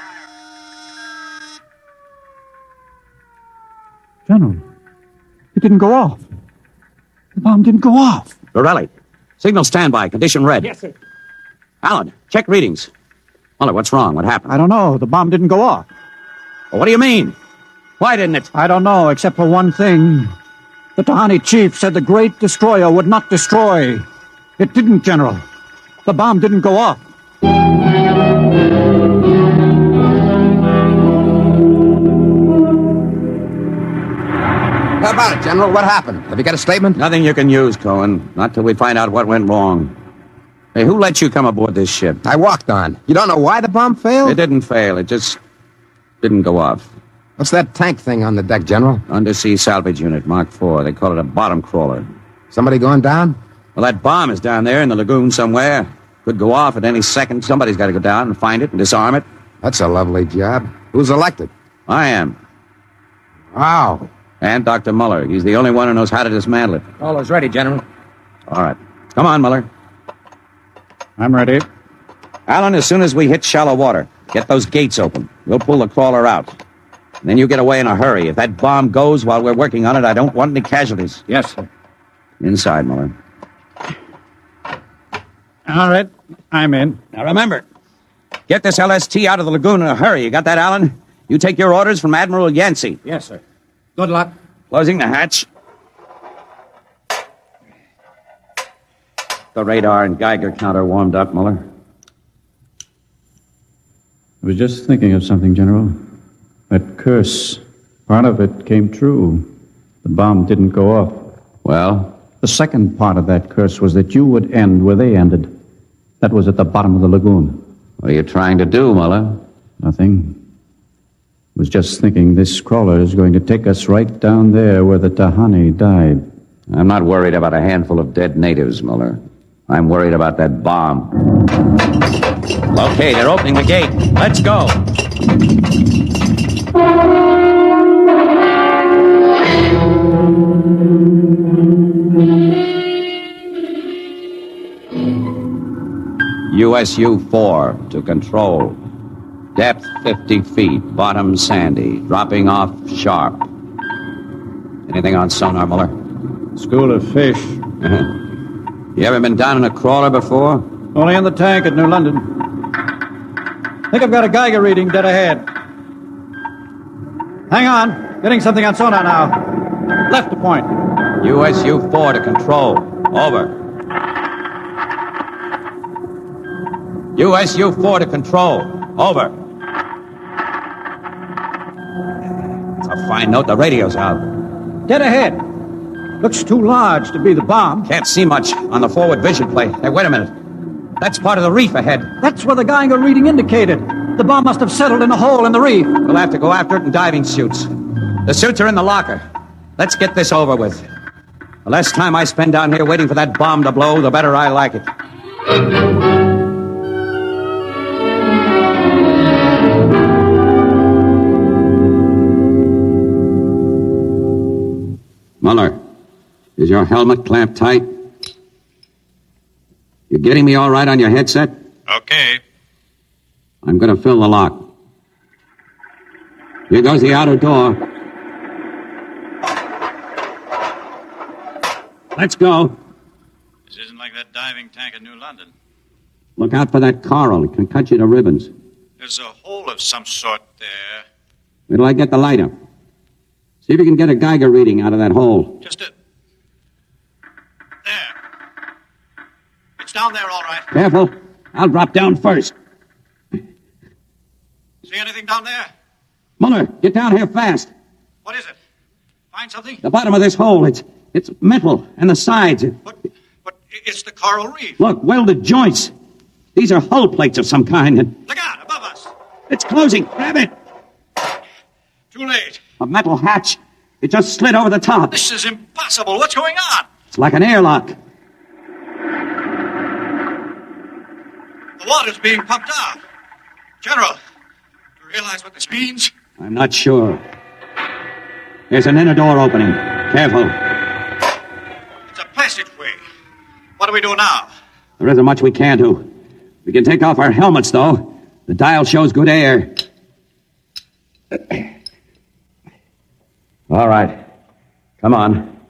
General, it didn't go off. The bomb didn't go off. Borelli. Signal standby. Condition red. Yes, sir. Allen, check readings. Muller, what's wrong? What happened? I don't know. The bomb didn't go off. Well, what do you mean? Why didn't it? I don't know, except for one thing. The Tahani chief said the Great Destroyer would not destroy. It didn't, General. The bomb didn't go off. How about it, General? What happened? Have you got a statement? Nothing you can use, Cohen. Not till we find out what went wrong. Hey, who let you come aboard this ship? I walked on. You don't know why the bomb failed? It didn't fail. It just didn't go off. What's that tank thing on the deck, General? Undersea salvage unit, Mark IV. They call it a bottom crawler. Somebody going down? Well, that bomb is down there in the lagoon somewhere. Could go off at any second. Somebody's got to go down and find it and disarm it. That's a lovely job. Who's elected? I am. Wow. And Dr. Muller. He's the only one who knows how to dismantle it. All is ready, General. All right. Come on, Muller. I'm ready. Allen, as soon as we hit shallow water, get those gates open. We'll pull the crawler out. And then you get away in a hurry. If that bomb goes while we're working on it, I don't want any casualties. Yes, sir. Inside, Muller. All right. I'm in. Now remember, get this LST out of the lagoon in a hurry. You got that, Allen? You take your orders from Admiral Yancey. Yes, sir. Good luck. Closing the hatch. The radar and Geiger counter warmed up, Muller. I was just thinking of something, General. That curse, part of it came true. The bomb didn't go off. Well? The second part of that curse was that you would end where they ended. That was at the bottom of the lagoon. What are you trying to do, Muller? Nothing. I was just thinking this crawler is going to take us right down there where the Tahani died. I'm not worried about a handful of dead natives, Muller. I'm worried about that bomb. Okay, they're opening the gate. Let's go. USU-4 to control. Depth 50 feet, bottom sandy, dropping off sharp. Anything on sonar, Muller? School of fish. You ever been down in a crawler before? Only in the tank at New London. Think I've got a Geiger reading dead ahead. Hang on. Getting something on sonar now. Left to point. USU-4 to control. Over. USU-4 to control. Over. It's a fine note. The radio's out. Dead ahead. Looks too large to be the bomb. Can't see much on the forward vision plate. Hey, wait a minute. That's part of the reef ahead. That's where the Geiger reading indicated. The bomb must have settled in a hole in the reef. We'll have to go after it in diving suits. The suits are in the locker. Let's get this over with. The less time I spend down here waiting for that bomb to blow, the better I like it. Muller, is your helmet clamped tight? You getting me all right on your headset? Okay. I'm going to fill the lock. Here goes the outer door. Let's go. This isn't like that diving tank in New London. Look out for that coral. It can cut you to ribbons. There's a hole of some sort there. Wait till I get the light up. See if you can get a Geiger reading out of that hole. Just a... There. It's down there, all right. Careful. I'll drop down first. See anything down there? Muller, get down here fast. What is it? Find something? The bottom of this hole, it's metal, and the sides. But it's the coral reef. Look, welded joints. These are hull plates of some kind. And Look out, above us. it's closing. Grab it. Too late. A metal hatch. It just slid over the top. This is impossible. What's going on? It's like an airlock. The water's being pumped out. General, do you realize what this means? I'm not sure. There's an inner door opening. Careful. It's a passageway. What do we do now? There isn't much we can do. We can take off our helmets, though. The dial shows good air. All right. Come on.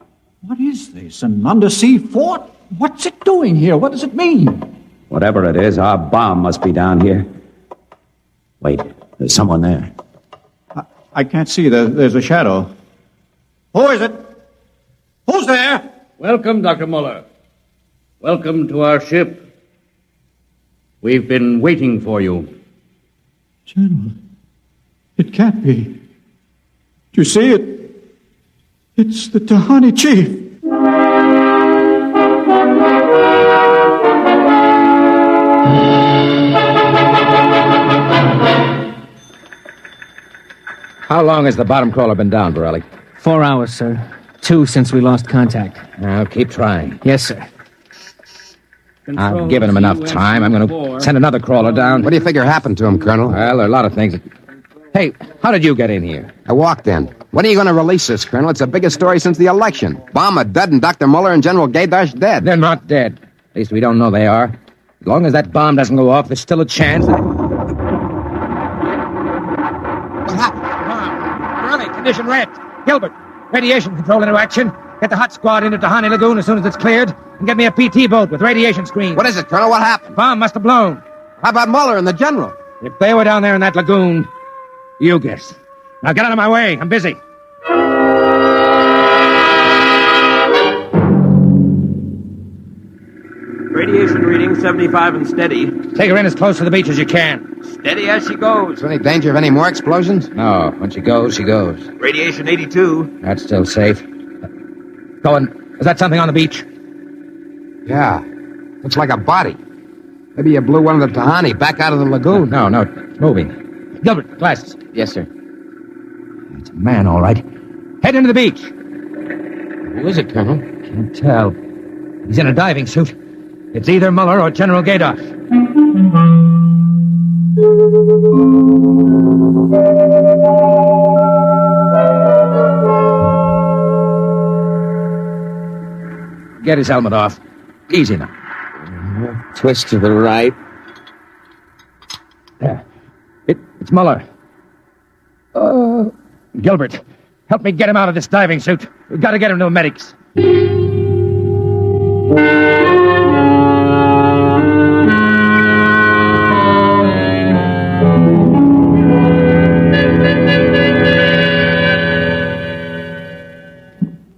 What is this? An undersea fort? What's it doing here? What does it mean? Whatever it is, our bomb must be down here. Wait, there's someone there. I can't see. There's a shadow. Who is it? Who's there? Welcome, Dr. Muller. Welcome to our ship. We've been waiting for you. General, it can't be. Do you see it? It's the Tahani chief. How long has the bottom crawler been down, Borelli? 4 hours, sir. 2 since we lost contact. Now, keep trying. Yes, sir. I've given him enough time. I'm going to send another crawler down. What do you figure happened to him, Colonel? Well, there are a lot of things. Hey, how did you get in here? I walked in. When are you going to release this, Colonel? It's the biggest story since the election. Bomber dead and Dr. Muller and General Gaydarsh dead. They're not dead. At least we don't know they are. As long as that bomb doesn't go off, there's still a chance. Condition red. Gilbert, radiation control into action. Get the hot squad into Tahani Lagoon as soon as it's cleared, and get me a PT boat with radiation screens. What is it, Colonel? What happened? Bomb must have blown. How about Muller and the General? If they were down there in that lagoon, you guess. Now get out of my way. I'm busy. Radiation reading 75 and steady. Take her in as close to the beach as you can. Steady as she goes. Is there any danger of any more explosions? No. When she goes, she goes. Radiation 82. That's still safe. Going. Is that something on the beach? Yeah. Looks like a body. Maybe you blew one of the Tahani back out of the lagoon. No, it's moving. Gilbert, glasses. Yes, sir. It's a man, all right. Head into the beach. Who is it, Colonel? Can't tell. He's in a diving suit. It's either Muller or General Gaydarsh. Get his helmet off. Easy now. Twist to the right. There. It's Muller. Gilbert, help me get him out of this diving suit. We've got to get him to the medics.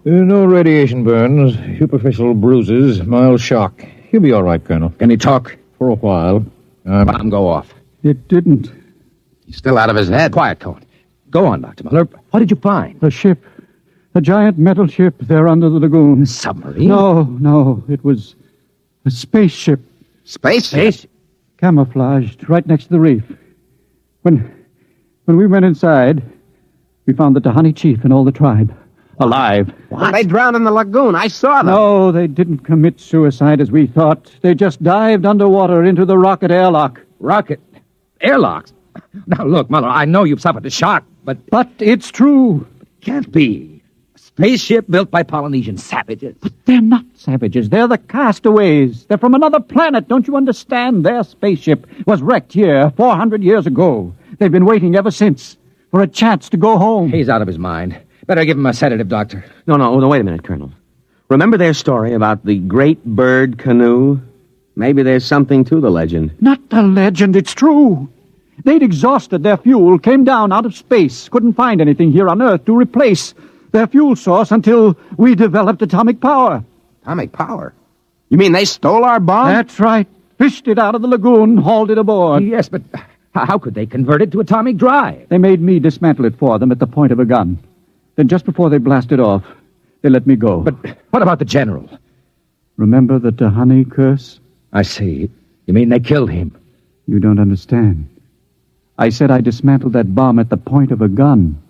No radiation burns, superficial bruises, mild shock. He'll be all right, Colonel. Can he talk? For a while. Let him go off. It didn't. He's still out of his head. Quiet, Cohen. Go on, Dr. Muller. What did you find? A ship. A giant metal ship there under the lagoon. A submarine? No. It was a spaceship. Spaceship? Camouflaged right next to the reef. When we went inside, we found the Tahani chief and all the tribe. Alive. What? They drowned in the lagoon. I saw them. No, they didn't commit suicide as we thought. They just dived underwater into the rocket airlock. Rocket? Airlocks? Now, look, Muller, I know you've suffered a shock, but... But it's true. Can't be. A spaceship built by Polynesian savages. But they're not savages. They're the castaways. They're from another planet. Don't you understand? Their spaceship was wrecked here 400 years ago. They've been waiting ever since for a chance to go home. He's out of his mind. Better give him a sedative, Doctor. No, wait a minute, Colonel. Remember their story about the great bird canoe? Maybe there's something to the legend. Not a legend, it's true. They'd exhausted their fuel, came down out of space, couldn't find anything here on Earth to replace their fuel source until we developed atomic power. Atomic power? You mean they stole our bomb? That's right. Fished it out of the lagoon, hauled it aboard. Yes, but how could they convert it to atomic drive? They made me dismantle it for them at the point of a gun. Then just before they blasted off, they let me go. But what about the general? Remember the Tahani curse? I see. You mean they killed him? You don't understand. I said I dismantled that bomb at the point of a gun.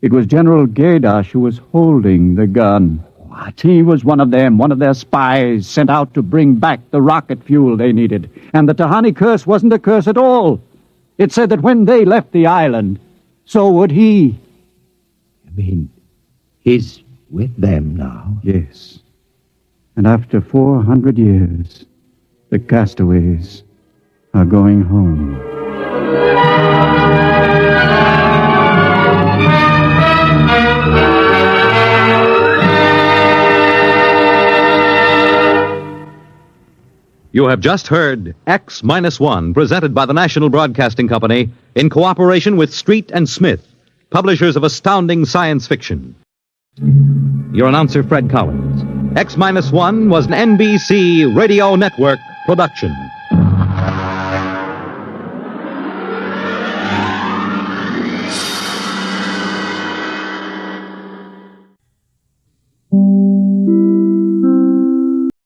It was General Gaidash who was holding the gun. What? He was one of them, one of their spies, sent out to bring back the rocket fuel they needed. And the Tahani curse wasn't a curse at all. It said that when they left the island, so would he. You mean he's with them now? Yes. And after 400 years, the castaways are going home. You have just heard X-1, presented by the National Broadcasting Company in cooperation with Street and Smith, publishers of astounding science fiction. Your announcer, Fred Collins. X-1 was an NBC Radio Network production.